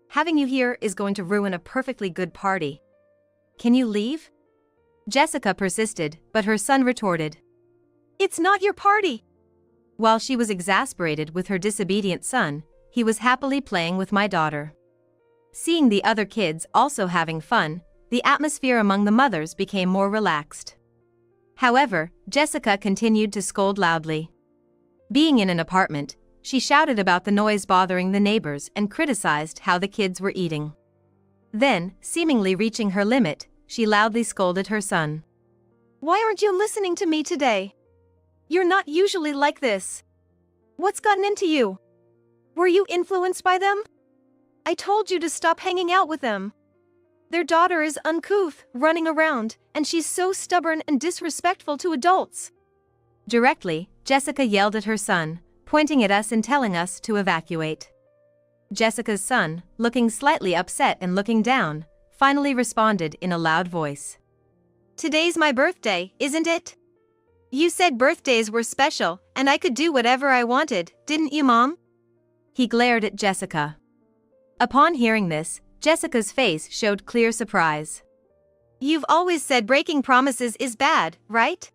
Having you here is going to ruin a perfectly good party. Can you leave?" Jessica persisted, but her son retorted, "It's not your party." While she was exasperated with her disobedient son, he was happily playing with my daughter. Seeing the other kids also having fun, the atmosphere among the mothers became more relaxed. However, Jessica continued to scold loudly. Being in an apartment, she shouted about the noise bothering the neighbors and criticized how the kids were eating. Then, seemingly reaching her limit, she loudly scolded her son. "Why aren't you listening to me today? You're not usually like this. What's gotten into you? Were you influenced by them? I told you to stop hanging out with them. Their daughter is uncouth, running around, and she's so stubborn and disrespectful to adults." Directly, Jessica yelled at her son, pointing at us and telling us to evacuate. Jessica's son, looking slightly upset and looking down, finally responded in a loud voice. "Today's my birthday, isn't it? You said birthdays were special, and I could do whatever I wanted, didn't you, Mom?" He glared at Jessica. Upon hearing this, Jessica's face showed clear surprise. "You've always said breaking promises is bad, right?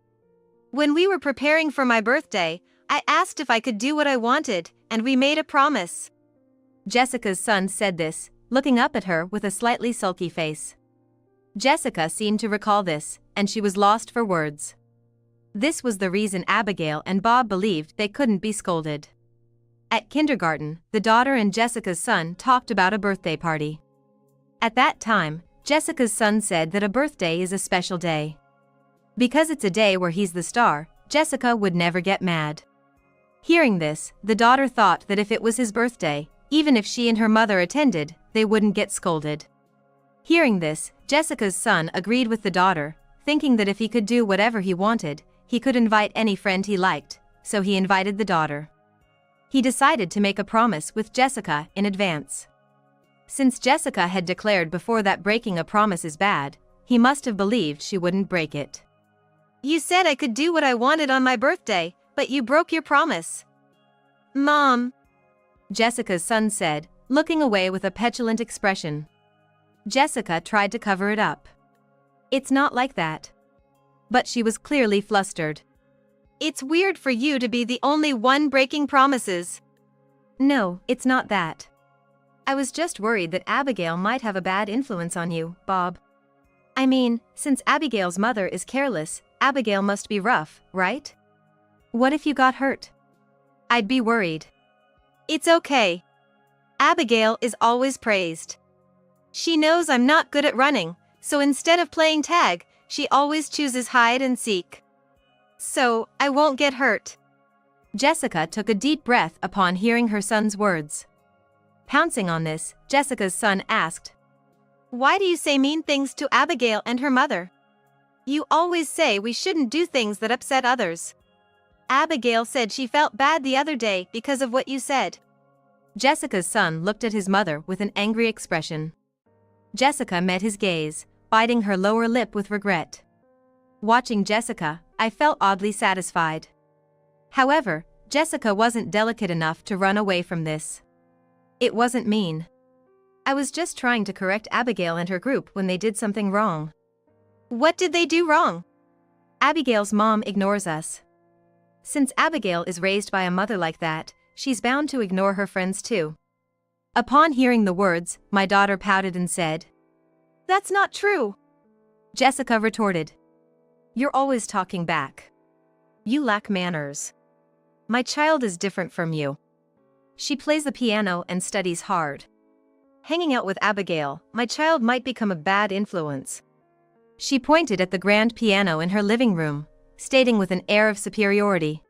When we were preparing for my birthday, I asked if I could do what I wanted, and we made a promise." Jessica's son said this, looking up at her with a slightly sulky face. Jessica seemed to recall this, and she was lost for words. This was the reason Abigail and Bob believed they couldn't be scolded. At kindergarten, the daughter and Jessica's son talked about a birthday party. At that time, Jessica's son said that a birthday is a special day. Because it's a day where he's the star, Jessica would never get mad. Hearing this, the daughter thought that if it was his birthday, even if she and her mother attended, they wouldn't get scolded. Hearing this, Jessica's son agreed with the daughter, thinking that if he could do whatever he wanted, he could invite any friend he liked, so he invited the daughter. He decided to make a promise with Jessica in advance. Since Jessica had declared before that breaking a promise is bad, he must have believed she wouldn't break it. "You said I could do what I wanted on my birthday, but you broke your promise." "Mom," Jessica's son said, looking away with a petulant expression. Jessica tried to cover it up. "It's not like that." But she was clearly flustered. "It's weird for you to be the only one breaking promises." "No, it's not that. I was just worried that Abigail might have a bad influence on you, Bob. I mean, since Abigail's mother is careless, Abigail must be rough, right? What if you got hurt? I'd be worried." "It's okay. Abigail is always praised. She knows I'm not good at running, so instead of playing tag, she always chooses hide and seek. So, I won't get hurt." Jessica took a deep breath upon hearing her son's words. Pouncing on this, Jessica's son asked, Why do you say mean things to Abigail and her mother? You always say we shouldn't do things that upset others. Abigail said she felt bad the other day because of what you said. Jessica's son looked at his mother with an angry expression. Jessica met his gaze, biting her lower lip with regret. Watching Jessica, I felt oddly satisfied. However, Jessica wasn't delicate enough to run away from this. It wasn't mean. I was just trying to correct Abigail and her group when they did something wrong. What did they do wrong? Abigail's mom ignores us. Since Abigail is raised by a mother like that, she's bound to ignore her friends too. Upon hearing the words, my daughter pouted and said, "That's not true." Jessica retorted, "You're always talking back. You lack manners. My child is different from you. She plays the piano and studies hard. Hanging out with Abigail, my child might become a bad influence." She pointed at the grand piano in her living room, stating with an air of superiority,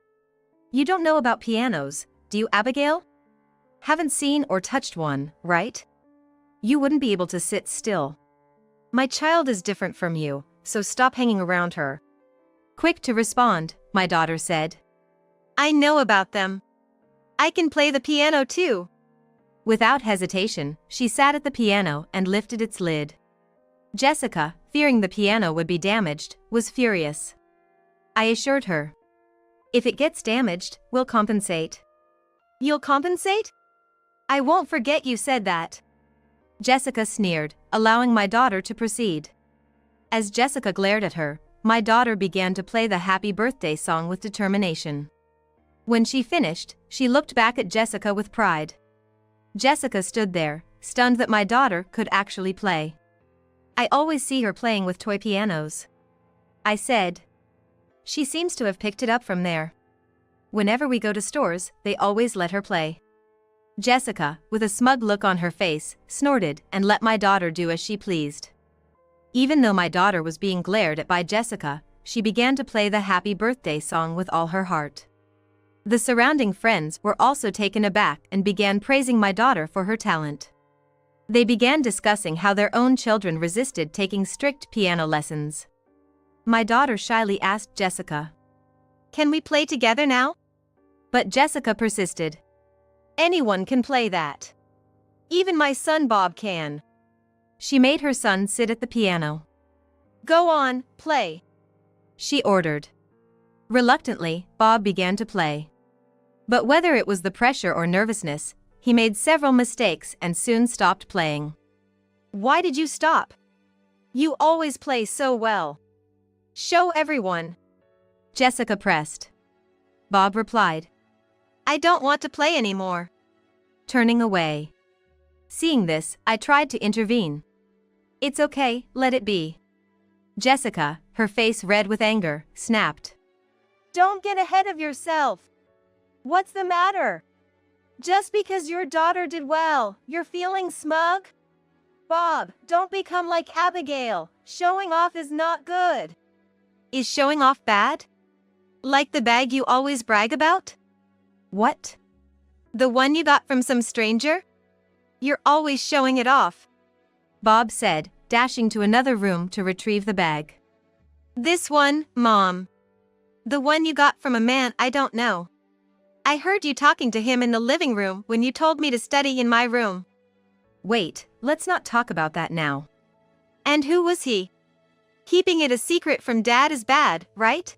"You don't know about pianos, do you, Abigail? Haven't seen or touched one, right? You wouldn't be able to sit still. My child is different from you, so stop hanging around her." Quick to respond, my daughter said, "I know about them. I can play the piano too." Without hesitation, she sat at the piano and lifted its lid. Jessica, fearing the piano would be damaged, was furious. I assured her, "If it gets damaged, we'll compensate." "You'll compensate? I won't forget you said that." Jessica sneered, allowing my daughter to proceed. As Jessica glared at her, my daughter began to play the happy birthday song with determination. When she finished, she looked back at Jessica with pride. Jessica stood there, stunned that my daughter could actually play. "I always see her playing with toy pianos," I said. "She seems to have picked it up from there. Whenever we go to stores, they always let her play." Jessica, with a smug look on her face, snorted and let my daughter do as she pleased. Even though my daughter was being glared at by Jessica, she began to play the happy birthday song with all her heart. The surrounding friends were also taken aback and began praising my daughter for her talent. They began discussing how their own children resisted taking strict piano lessons. My daughter shyly asked Jessica, "Can we play together now?" But Jessica persisted. "Anyone can play that. Even my son Bob can." She made her son sit at the piano. "Go on, play," she ordered. Reluctantly, Bob began to play. But whether it was the pressure or nervousness, he made several mistakes and soon stopped playing. "Why did you stop? You always play so well. Show everyone." Jessica pressed. Bob replied, "I don't want to play anymore," turning away. Seeing this, I tried to intervene. "It's okay, let it be." Jessica, her face red with anger, snapped, "Don't get ahead of yourself. What's the matter? Just because your daughter did well, you're feeling smug? Bob, don't become like Abigail. Showing off is not good." "Is showing off bad? Like the bag you always brag about?" "What? The one you got from some stranger? You're always showing it off," Bob said, dashing to another room to retrieve the bag. "This one, Mom. The one you got from a man I don't know. I heard you talking to him in the living room when you told me to study in my room." "Wait, let's not talk about that now." "And who was he? Keeping it a secret from Dad is bad, right?"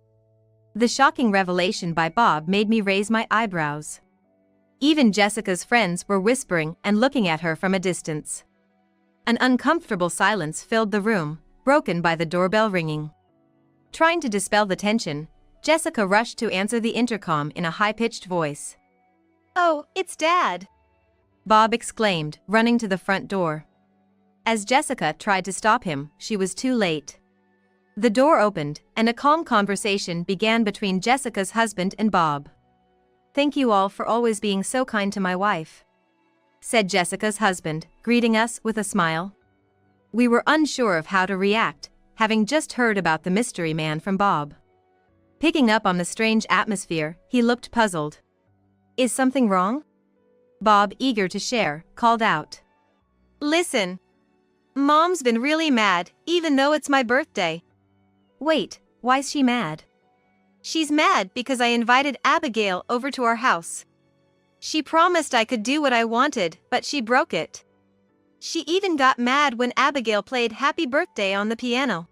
The shocking revelation by Bob made me raise my eyebrows. Even Jessica's friends were whispering and looking at her from a distance. An uncomfortable silence filled the room, broken by the doorbell ringing. Trying to dispel the tension, Jessica rushed to answer the intercom in a high-pitched voice. "Oh, it's Dad," Bob exclaimed, running to the front door. As Jessica tried to stop him, she was too late. The door opened, and a calm conversation began between Jessica's husband and Bob. "Thank you all for always being so kind to my wife," said Jessica's husband, greeting us with a smile. We were unsure of how to react, having just heard about the mystery man from Bob. Picking up on the strange atmosphere, he looked puzzled. "Is something wrong?" Bob, eager to share, called out. "Listen. Mom's been really mad, even though it's my birthday. Wait, why's she mad? She's mad because I invited Abigail over to our house. She promised I could do what I wanted, but she broke it. She even got mad when Abigail played Happy Birthday on the piano.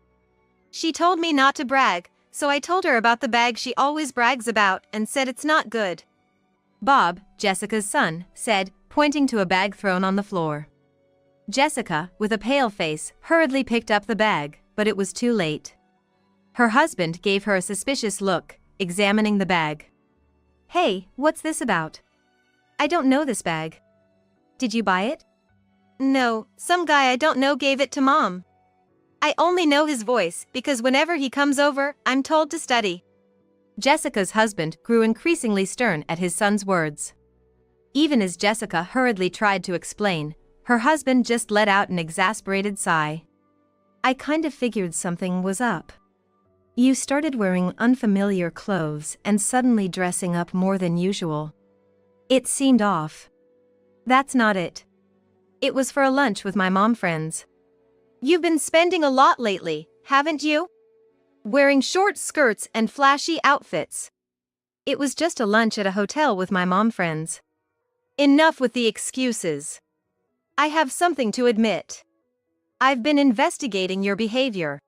She told me not to brag, so I told her about the bag she always brags about and said it's not good. Bob, Jessica's son, said, pointing to a bag thrown on the floor. Jessica, with a pale face, hurriedly picked up the bag, but it was too late. Her husband gave her a suspicious look, examining the bag. Hey, what's this about? I don't know this bag. Did you buy it? No, some guy I don't know gave it to Mom. I only know his voice because whenever he comes over, I'm told to study. Jessica's husband grew increasingly stern at his son's words. Even as Jessica hurriedly tried to explain, her husband just let out an exasperated sigh. I kind of figured something was up. You started wearing unfamiliar clothes and suddenly dressing up more than usual. It seemed off. That's not it. It was for a lunch with my mom friends. You've been spending a lot lately, haven't you? Wearing short skirts and flashy outfits. It was just a lunch at a hotel with my mom friends. Enough with the excuses. I have something to admit. I've been investigating your behavior.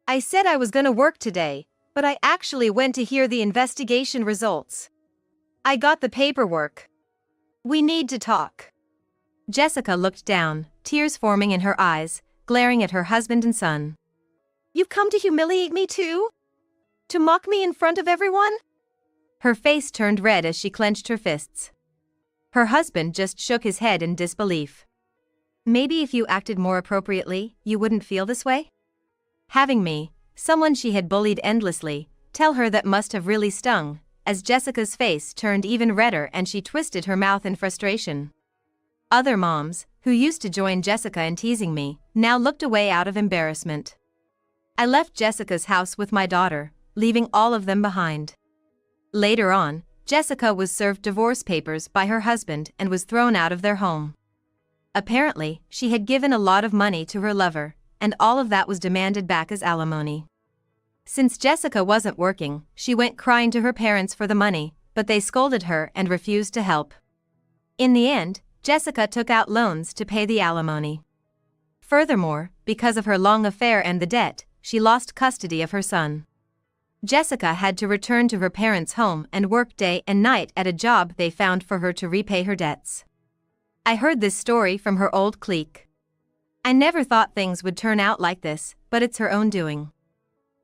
I said I was gonna work today, but I actually went to hear the investigation results. I got the paperwork. We need to talk. Jessica looked down, tears forming in her eyes, glaring at her husband and son. You've come to humiliate me too? To mock me in front of everyone? Her face turned red as she clenched her fists. Her husband just shook his head in disbelief. Maybe if you acted more appropriately, you wouldn't feel this way? Having me, someone she had bullied endlessly, tell her that must have really stung, as Jessica's face turned even redder and she twisted her mouth in frustration. Other moms, who used to join Jessica in teasing me, now looked away out of embarrassment. I left Jessica's house with my daughter, leaving all of them behind. Later on, Jessica was served divorce papers by her husband and was thrown out of their home. Apparently, she had given a lot of money to her lover, and all of that was demanded back as alimony. Since Jessica wasn't working, she went crying to her parents for the money, but they scolded her and refused to help. In the end, Jessica took out loans to pay the alimony. Furthermore, because of her long affair and the debt, she lost custody of her son. Jessica had to return to her parents' home and work day and night at a job they found for her to repay her debts. I heard this story from her old clique. I never thought things would turn out like this, but it's her own doing.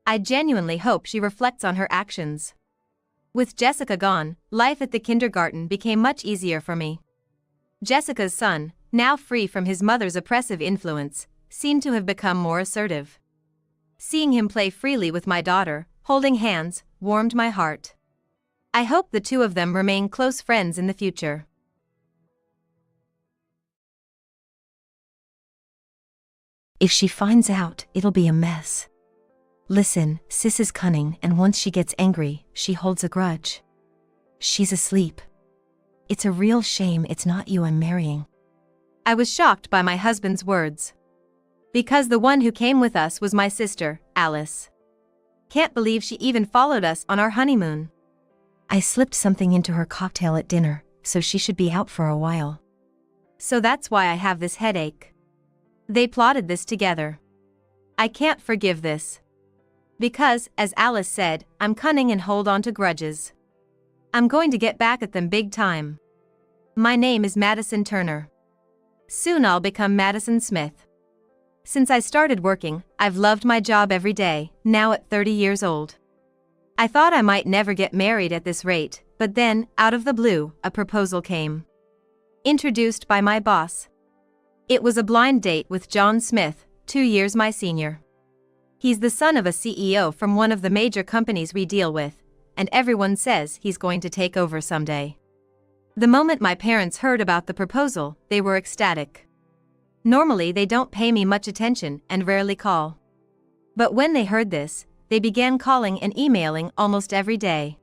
I genuinely hope she reflects on her actions. With Jessica gone, life at the kindergarten became much easier for me. Jessica's son, now free from his mother's oppressive influence, seemed to have become more assertive. Seeing him play freely with my daughter, holding hands, warmed my heart. I hope the two of them remain close friends in the future. If she finds out, it'll be a mess. Listen, Sis is cunning, and once she gets angry, she holds a grudge. She's asleep. It's a real shame it's not you I'm marrying. I was shocked by my husband's words. Because the one who came with us was my sister, Alice. Can't believe she even followed us on our honeymoon. I slipped something into her cocktail at dinner, so she should be out for a while. So that's why I have this headache. They plotted this together. I can't forgive this. Because, as Alice said, I'm cunning and hold on to grudges. I'm going to get back at them big time. My name is Madison Turner. Soon I'll become Madison Smith. Since I started working, I've loved my job every day, now at 30 years old. I thought I might never get married at this rate, but then, out of the blue, a proposal came. Introduced by my boss. It was a blind date with John Smith, 2 years my senior. He's the son of a CEO from one of the major companies we deal with, and everyone says he's going to take over someday. The moment my parents heard about the proposal, they were ecstatic. Normally they don't pay me much attention and rarely call. But when they heard this, they began calling and emailing almost every day.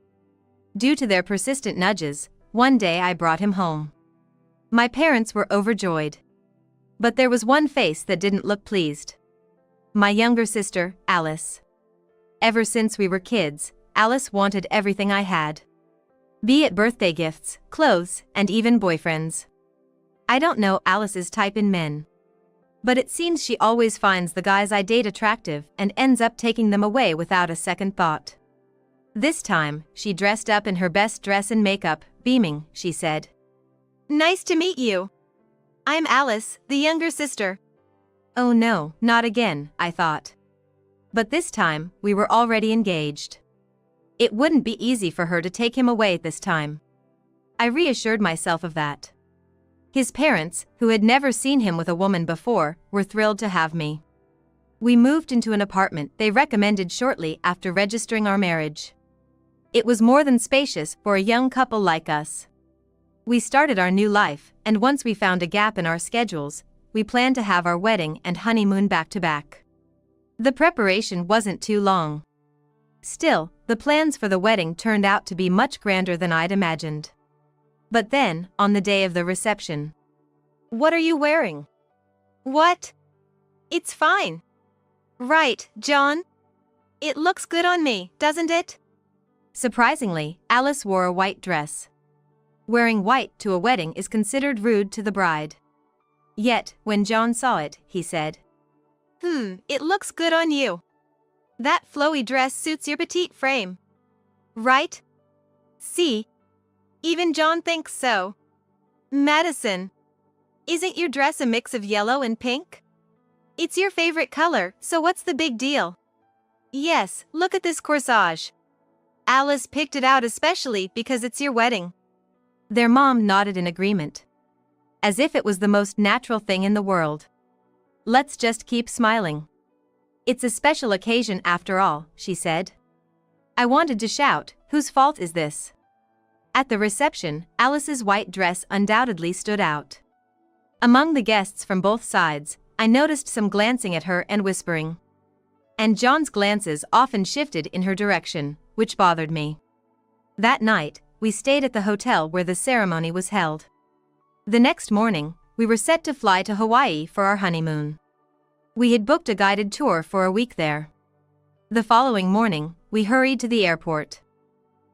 Due to their persistent nudges, one day I brought him home. My parents were overjoyed. But there was one face that didn't look pleased. My younger sister, Alice. Ever since we were kids, Alice wanted everything I had. Be it birthday gifts, clothes, and even boyfriends. I don't know Alice's type in men. But it seems she always finds the guys I date attractive and ends up taking them away without a second thought. This time, she dressed up in her best dress and makeup, beaming, she said. Nice to meet you. I'm Alice, the younger sister. Oh no, not again, I thought. But this time, we were already engaged. It wouldn't be easy for her to take him away this time. I reassured myself of that. His parents, who had never seen him with a woman before, were thrilled to have me. We moved into an apartment they recommended shortly after registering our marriage. It was more than spacious for a young couple like us. We started our new life, and once we found a gap in our schedules, we planned to have our wedding and honeymoon back to back. The preparation wasn't too long. Still, the plans for the wedding turned out to be much grander than I'd imagined. But then, on the day of the reception. What are you wearing? What? It's fine. Right, John? It looks good on me, doesn't it? Surprisingly, Alice wore a white dress. Wearing white to a wedding is considered rude to the bride. Yet, when John saw it, he said, It looks good on you. That flowy dress suits your petite frame. Right? See? Even John thinks so. Madison, isn't your dress a mix of yellow and pink? It's your favorite color, so what's the big deal? Yes, look at this corsage. Alice picked it out especially because it's your wedding. Their mom nodded in agreement. As if it was the most natural thing in the world. Let's just keep smiling. It's a special occasion after all, she said. I wanted to shout, whose fault is this? At the reception, Alice's white dress undoubtedly stood out. Among the guests from both sides, I noticed some glancing at her and whispering. And John's glances often shifted in her direction, which bothered me. That night, we stayed at the hotel where the ceremony was held. The next morning, we were set to fly to Hawaii for our honeymoon. We had booked a guided tour for a week there. The following morning, we hurried to the airport.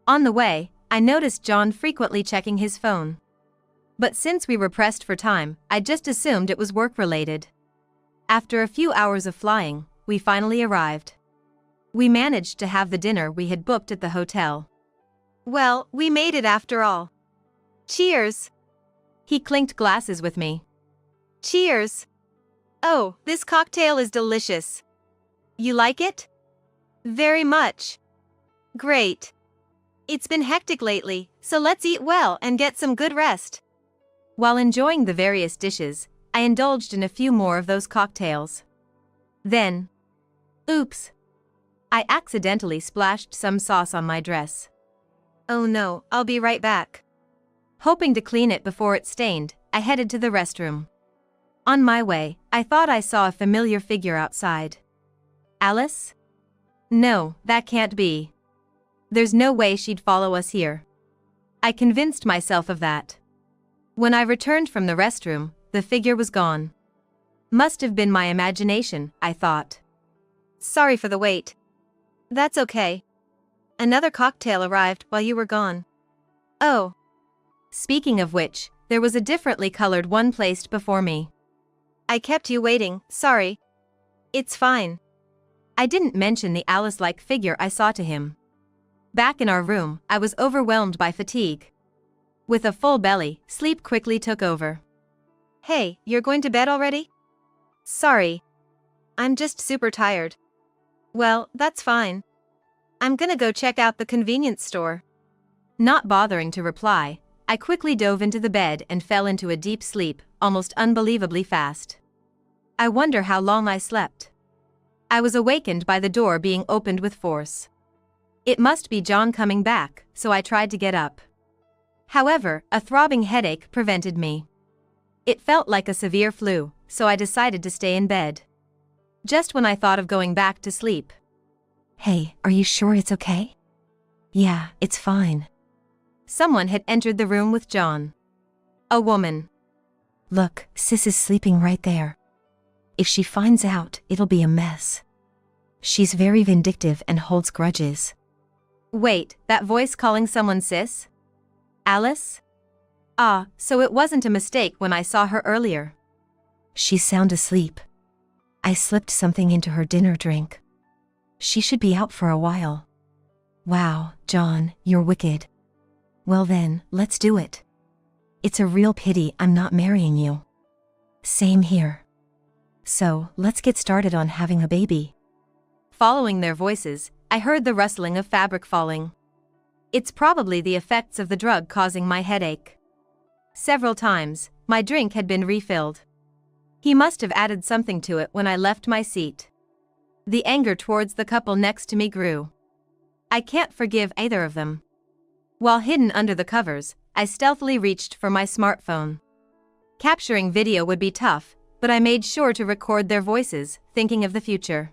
On the way, I noticed John frequently checking his phone. But since we were pressed for time, I just assumed it was work-related. After a few hours of flying, we finally arrived. We managed to have the dinner we had booked at the hotel. Well, we made it after all. Cheers! He clinked glasses with me. Cheers! Oh, this cocktail is delicious. You like it? Very much. Great. It's been hectic lately, so let's eat well and get some good rest. While enjoying the various dishes, I indulged in a few more of those cocktails. Then, oops! I accidentally splashed some sauce on my dress. Oh no, I'll be right back. Hoping to clean it before it stained, I headed to the restroom. On my way, I thought I saw a familiar figure outside. Alice? No, that can't be. There's no way she'd follow us here. I convinced myself of that. When I returned from the restroom, the figure was gone. Must have been my imagination, I thought. Sorry for the wait. That's okay. Another cocktail arrived while you were gone. Oh. Speaking of which, there was a differently colored one placed before me. I kept you waiting, sorry. It's fine. I didn't mention the Alice-like figure I saw to him. Back in our room, I was overwhelmed by fatigue. With a full belly, sleep quickly took over. Hey, you're going to bed already? Sorry. I'm just super tired. Well, that's fine. I'm gonna go check out the convenience store. Not bothering to reply, I quickly dove into the bed and fell into a deep sleep, almost unbelievably fast. I wonder how long I slept. I was awakened by the door being opened with force. It must be John coming back, so I tried to get up. However, a throbbing headache prevented me. It felt like a severe flu, so I decided to stay in bed. Just when I thought of going back to sleep. Hey, are you sure it's okay? Yeah, it's fine. Someone had entered the room with John. A woman. Look, sis is sleeping right there. If she finds out, it'll be a mess. She's very vindictive and holds grudges. Wait, that voice calling someone sis? Alice? Ah, so it wasn't a mistake when I saw her earlier. She's sound asleep. I slipped something into her dinner drink. She should be out for a while. Wow, John, you're wicked. Well then, let's do it. It's a real pity I'm not marrying you. Same here. So, let's get started on having a baby. Following their voices, I heard the rustling of fabric falling. It's probably the effects of the drug causing my headache. Several times, my drink had been refilled. He must have added something to it when I left my seat. The anger towards the couple next to me grew. I can't forgive either of them. While hidden under the covers, I stealthily reached for my smartphone. Capturing video would be tough, but I made sure to record their voices, thinking of the future.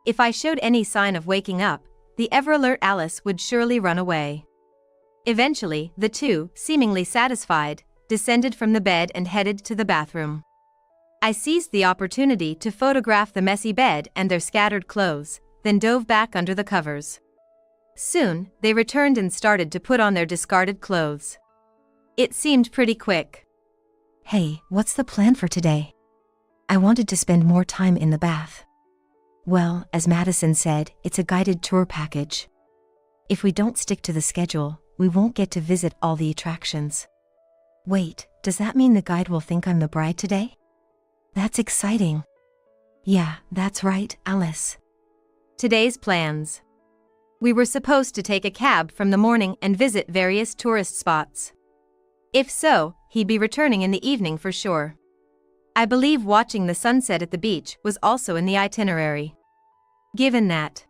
If I showed any sign of waking up, the ever-alert Alice would surely run away. Eventually, the two, seemingly satisfied, descended from the bed and headed to the bathroom. I seized the opportunity to photograph the messy bed and their scattered clothes, then dove back under the covers. Soon, they returned and started to put on their discarded clothes. It seemed pretty quick. Hey, what's the plan for today? I wanted to spend more time in the bath. Well, as Madison said, it's a guided tour package. If we don't stick to the schedule, we won't get to visit all the attractions. Wait, does that mean the guide will think I'm the bride today? That's exciting. Yeah, that's right, Alice. Today's plans. We were supposed to take a cab from the morning and visit various tourist spots. If so, he'd be returning in the evening for sure. I believe watching the sunset at the beach was also in the itinerary. Given that,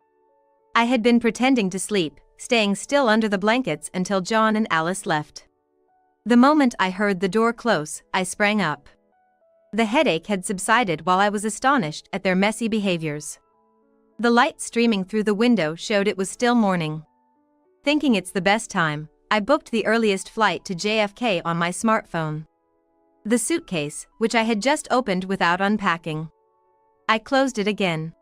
I had been pretending to sleep, staying still under the blankets until John and Alice left. The moment I heard the door close, I sprang up. The headache had subsided while I was astonished at their messy behaviors. The light streaming through the window showed it was still morning. Thinking it's the best time, I booked the earliest flight to JFK on my smartphone. The suitcase, which I had just opened without unpacking. I closed it again.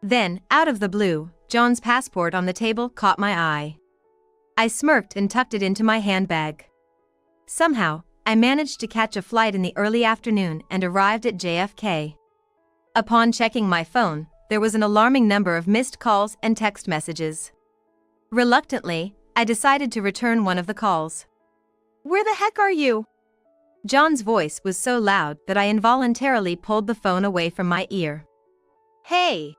Then, out of the blue, John's passport on the table caught my eye. I smirked and tucked it into my handbag. Somehow, I managed to catch a flight in the early afternoon and arrived at JFK. Upon checking my phone, there was an alarming number of missed calls and text messages. Reluctantly, I decided to return one of the calls. Where the heck are you? John's voice was so loud that I involuntarily pulled the phone away from my ear. Hey!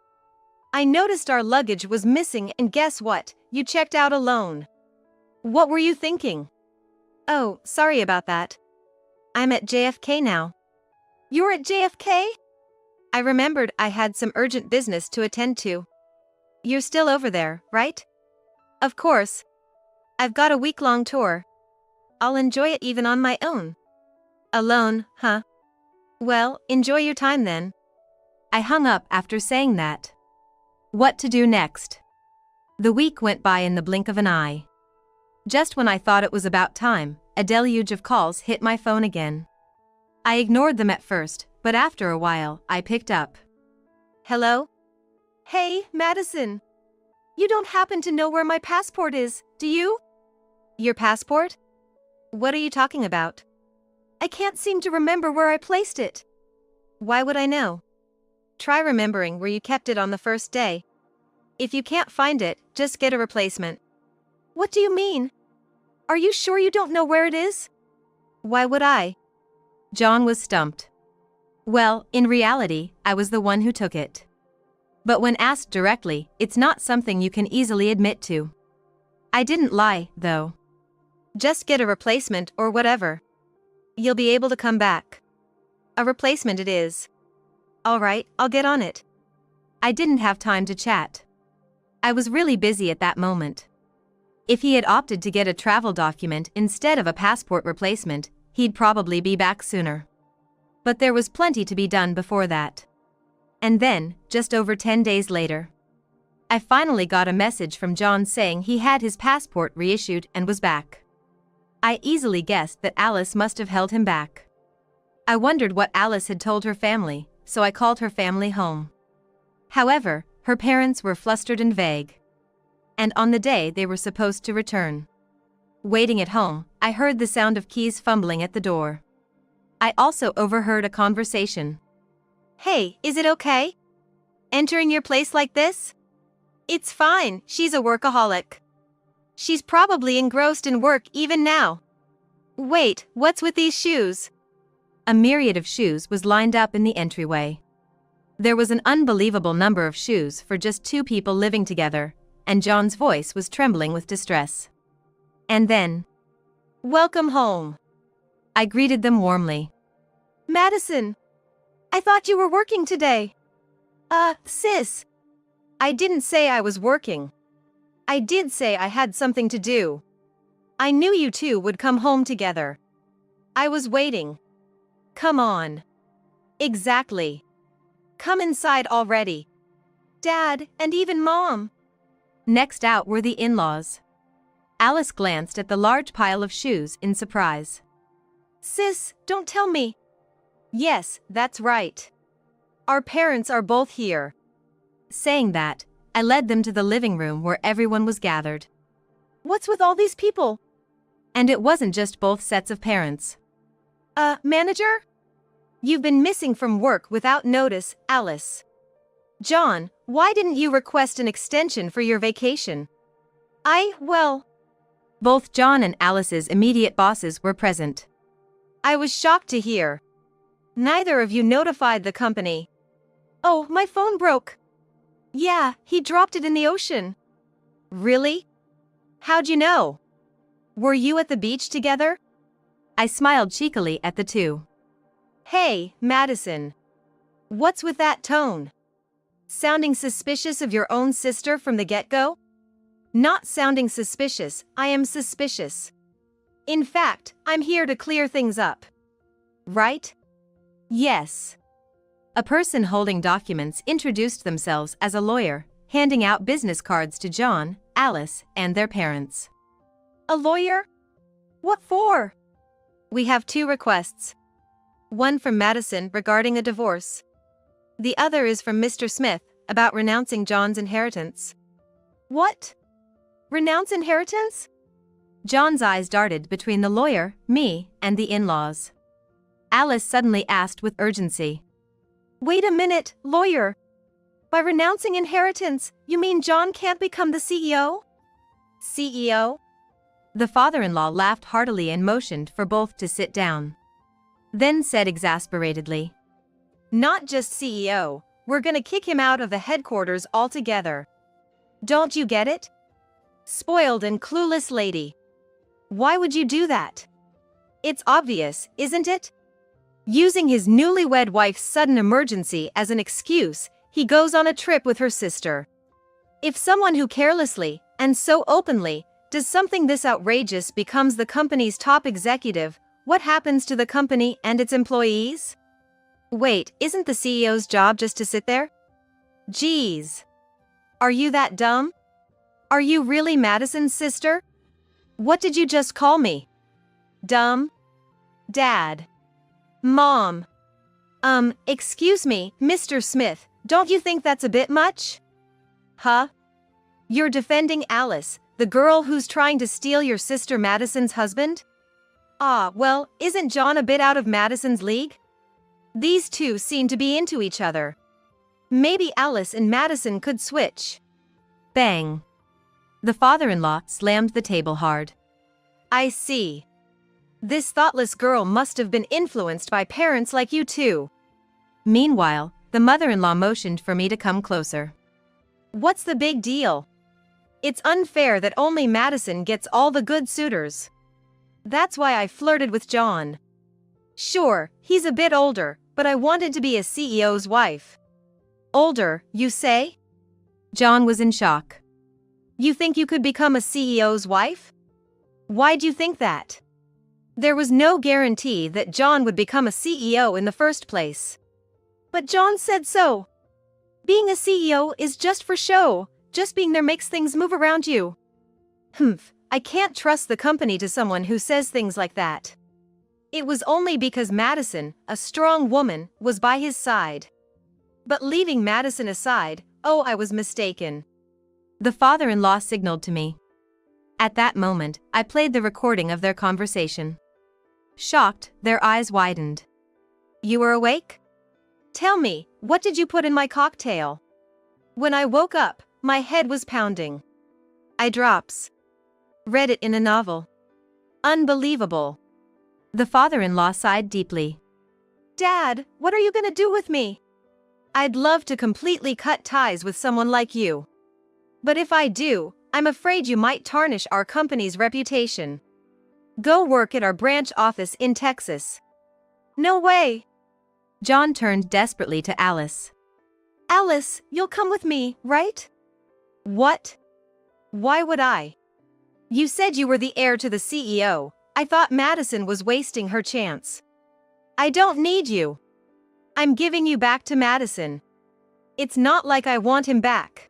I noticed our luggage was missing and guess what? You checked out alone. What were you thinking? Oh, sorry about that. I'm at JFK now. You're at JFK? I remembered I had some urgent business to attend to. You're still over there, right? Of course. I've got a week-long tour. I'll enjoy it even on my own. Alone, huh? Well, enjoy your time then. I hung up after saying that. What to do next? The week went by in the blink of an eye. Just when I thought it was about time, a deluge of calls hit my phone again. I ignored them at first, but after a while, I picked up. Hello? Hey, Madison. You don't happen to know where my passport is, do you? Your passport? What are you talking about? I can't seem to remember where I placed it. Why would I know? Try remembering where you kept it on the first day. If you can't find it, just get a replacement. What do you mean? Are you sure you don't know where it is? Why would I? John was stumped. Well, in reality, I was the one who took it. But when asked directly, it's not something you can easily admit to. I didn't lie, though. Just get a replacement or whatever. You'll be able to come back. A replacement it is. All right, I'll get on it. I didn't have time to chat. I was really busy at that moment. If he had opted to get a travel document instead of a passport replacement, he'd probably be back sooner. But there was plenty to be done before that. And then, just over 10 days later, I finally got a message from John saying he had his passport reissued and was back. I easily guessed that Alice must have held him back. I wondered what Alice had told her family, so I called her family home. However, her parents were flustered and vague. And on the day they were supposed to return. Waiting at home, I heard the sound of keys fumbling at the door. I also overheard a conversation. Hey, is it okay? Entering your place like this? It's fine, she's a workaholic. She's probably engrossed in work even now. Wait, what's with these shoes? A myriad of shoes was lined up in the entryway. There was an unbelievable number of shoes for just two people living together, and John's voice was trembling with distress. And then, welcome home. I greeted them warmly. Madison, I thought you were working today. Sis. I didn't say I was working. I did say I had something to do. I knew you two would come home together. I was waiting. Come on. Exactly. Come inside already. Dad, and even Mom. Next out were the in-laws. Alice glanced at the large pile of shoes in surprise. Sis, don't tell me. Yes, that's right. Our parents are both here. Saying that, I led them to the living room where everyone was gathered. What's with all these people? And it wasn't just both sets of parents. Manager? You've been missing from work without notice, Alice. John, why didn't you request an extension for your vacation? Well... Both John and Alice's immediate bosses were present. I was shocked to hear. Neither of you notified the company. Oh, my phone broke. Yeah, he dropped it in the ocean. Really? How'd you know? Were you at the beach together? I smiled cheekily at the two. Hey, Madison. What's with that tone? Sounding suspicious of your own sister from the get-go? Not sounding suspicious, I am suspicious. In fact, I'm here to clear things up. Right? Yes. A person holding documents introduced themselves as a lawyer, handing out business cards to John, Alice, and their parents. A lawyer? What for? We have two requests. One from Madison regarding a divorce. The other is from Mr. Smith about renouncing John's inheritance. What? Renounce inheritance? John's eyes darted between the lawyer, me, and the in-laws. Alice suddenly asked with urgency. Wait a minute, lawyer. By renouncing inheritance, you mean John can't become the CEO? CEO? The father-in-law laughed heartily and motioned for both to sit down. Then said exasperatedly. Not just CEO, we're gonna kick him out of the headquarters altogether. Don't you get it? Spoiled and clueless lady. Why would you do that? It's obvious, isn't it? Using his newlywed wife's sudden emergency as an excuse, he goes on a trip with her sister. If someone who carelessly, and so openly, does something this outrageous becomes the company's top executive, what happens to the company and its employees? Wait, isn't the CEO's job just to sit there? Geez. Are you that dumb? Are you really Madison's sister? What did you just call me? Dumb? Dad? Mom? Excuse me, Mr. Smith, don't you think that's a bit much? Huh? You're defending Alice, the girl who's trying to steal your sister Madison's husband? Well, isn't John a bit out of Madison's league? These two seem to be into each other. Maybe Alice and Madison could switch. Bang. The father-in-law slammed the table hard. I see. This thoughtless girl must have been influenced by parents like you two. Meanwhile, the mother-in-law motioned for me to come closer. What's the big deal? It's unfair that only Madison gets all the good suitors. That's why I flirted with John. Sure, he's a bit older, but I wanted to be a CEO's wife. Older, you say? John was in shock. You think you could become a CEO's wife? Why'd you think that? There was no guarantee that John would become a CEO in the first place. But John said so. Being a CEO is just for show, just being there makes things move around you. I can't trust the company to someone who says things like that. It was only because Madison, a strong woman, was by his side. But leaving Madison aside, oh, I was mistaken. The father-in-law signaled to me. At that moment, I played the recording of their conversation. Shocked, their eyes widened. You were awake? Tell me, what did you put in my cocktail? When I woke up, my head was pounding. Eye drops. Read it in a novel. Unbelievable. The father-in-law sighed deeply. Dad, what are you gonna do with me? I'd love to completely cut ties with someone like you. But if I do, I'm afraid you might tarnish our company's reputation. Go work at our branch office in Texas. No way. John turned desperately to Alice. Alice, you'll come with me, right? What? Why would I? You said you were the heir to the CEO. I thought Madison was wasting her chance. I don't need you. I'm giving you back to Madison. It's not like I want him back.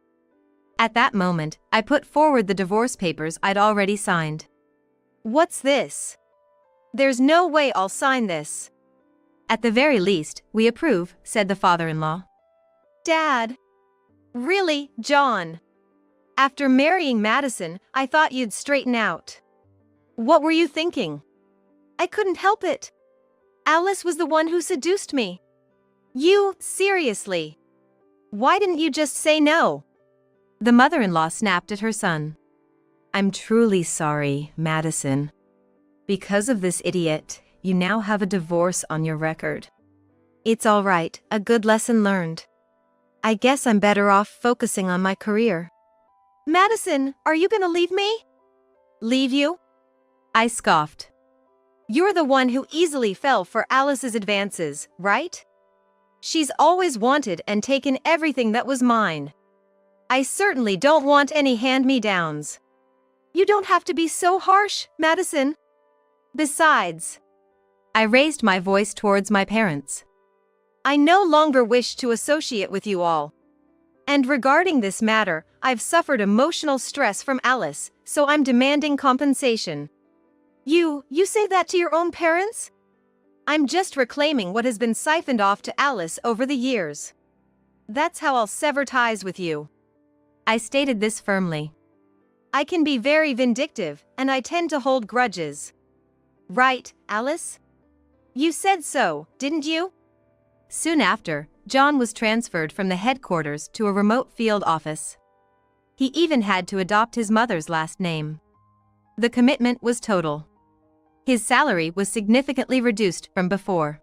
At that moment, I put forward the divorce papers I'd already signed. What's this? There's no way I'll sign this. At the very least, we approve, said the father-in-law. Dad. Really, John? After marrying Madison, I thought you'd straighten out. What were you thinking? I couldn't help it. Alice was the one who seduced me. You, seriously. Why didn't you just say no? The mother-in-law snapped at her son. I'm truly sorry, Madison. Because of this idiot, you now have a divorce on your record. It's all right, a good lesson learned. I guess I'm better off focusing on my career. Madison, are you gonna leave me? Leave you? I scoffed. You're the one who easily fell for Alice's advances, right? She's always wanted and taken everything that was mine. I certainly don't want any hand-me-downs. You don't have to be so harsh, Madison. Besides, I raised my voice towards my parents. I no longer wish to associate with you all. And regarding this matter, I've suffered emotional stress from Alice, so I'm demanding compensation. You say that to your own parents? I'm just reclaiming what has been siphoned off to Alice over the years. That's how I'll sever ties with you. I stated this firmly. I can be very vindictive, and I tend to hold grudges. Right, Alice? You said so, didn't you? Soon after, John was transferred from the headquarters to a remote field office. He even had to adopt his mother's last name. The commitment was total. His salary was significantly reduced from before.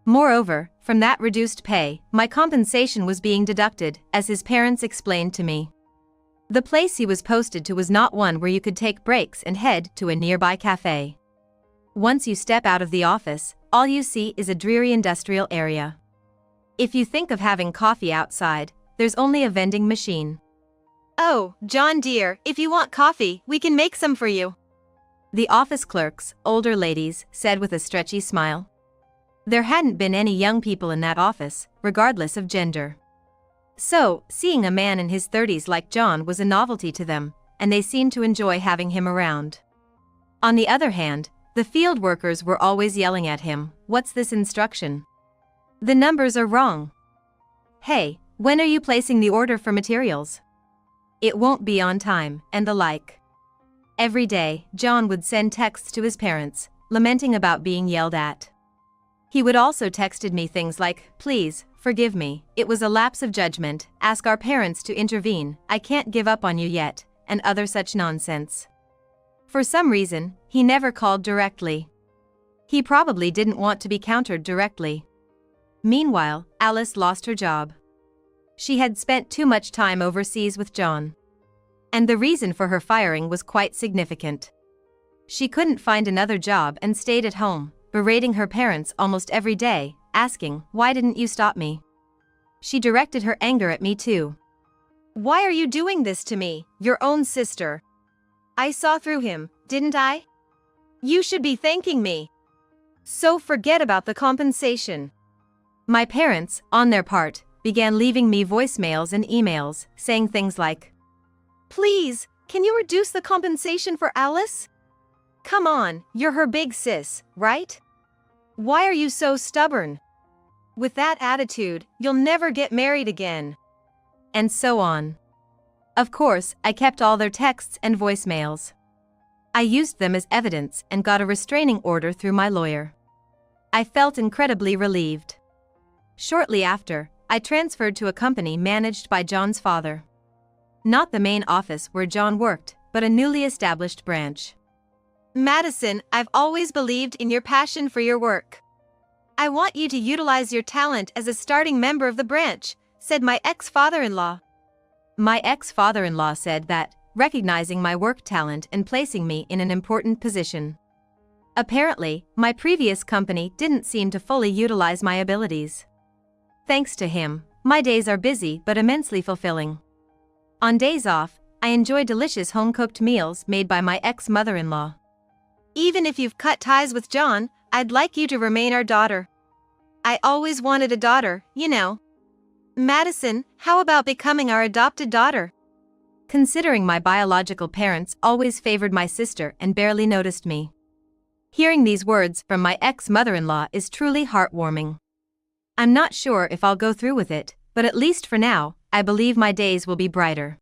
Moreover, from that reduced pay, my compensation was being deducted, as his parents explained to me. The place he was posted to was not one where you could take breaks and head to a nearby cafe. Once you step out of the office, all you see is a dreary industrial area. If you think of having coffee outside, there's only a vending machine. Oh, John dear, if you want coffee, we can make some for you. The office clerks, older ladies, said with a stretchy smile. There hadn't been any young people in that office, regardless of gender. So, seeing a man in his 30s like John was a novelty to them, and they seemed to enjoy having him around. On the other hand, the field workers were always yelling at him, "What's this instruction? The numbers are wrong. Hey, when are you placing the order for materials? It won't be on time," and the like. Every day, John would send texts to his parents, lamenting about being yelled at. He would also texted me things like, "Please, forgive me, it was a lapse of judgment, ask our parents to intervene, I can't give up on you yet," and other such nonsense. For some reason, he never called directly. He probably didn't want to be countered directly. Meanwhile, Alice lost her job. She had spent too much time overseas with John. And the reason for her firing was quite significant. She couldn't find another job and stayed at home, berating her parents almost every day, asking, "Why didn't you stop me?" She directed her anger at me too. Why are you doing this to me, your own sister? I saw through him, didn't I? You should be thanking me. So forget about the compensation. My parents, on their part, began leaving me voicemails and emails, saying things like, "Please, can you reduce the compensation for Alice? Come on, you're her big sis, right? Why are you so stubborn? With that attitude, you'll never get married again. And so on. Of course, I kept all their texts and voicemails. I used them as evidence and got a restraining order through my lawyer. I felt incredibly relieved. Shortly after, I transferred to a company managed by John's father. Not the main office where John worked, but a newly established branch. Madison, I've always believed in your passion for your work. I want you to utilize your talent as a starting member of the branch, said my ex-father-in-law. My ex-father-in-law said that, recognizing my work talent and placing me in an important position. Apparently, my previous company didn't seem to fully utilize my abilities. Thanks to him, my days are busy but immensely fulfilling. On days off, I enjoy delicious home-cooked meals made by my ex-mother-in-law. Even if you've cut ties with John, I'd like you to remain our daughter. I always wanted a daughter, you know. Madison, how about becoming our adopted daughter? Considering my biological parents always favored my sister and barely noticed me. Hearing these words from my ex-mother-in-law is truly heartwarming. I'm not sure if I'll go through with it, but at least for now, I believe my days will be brighter.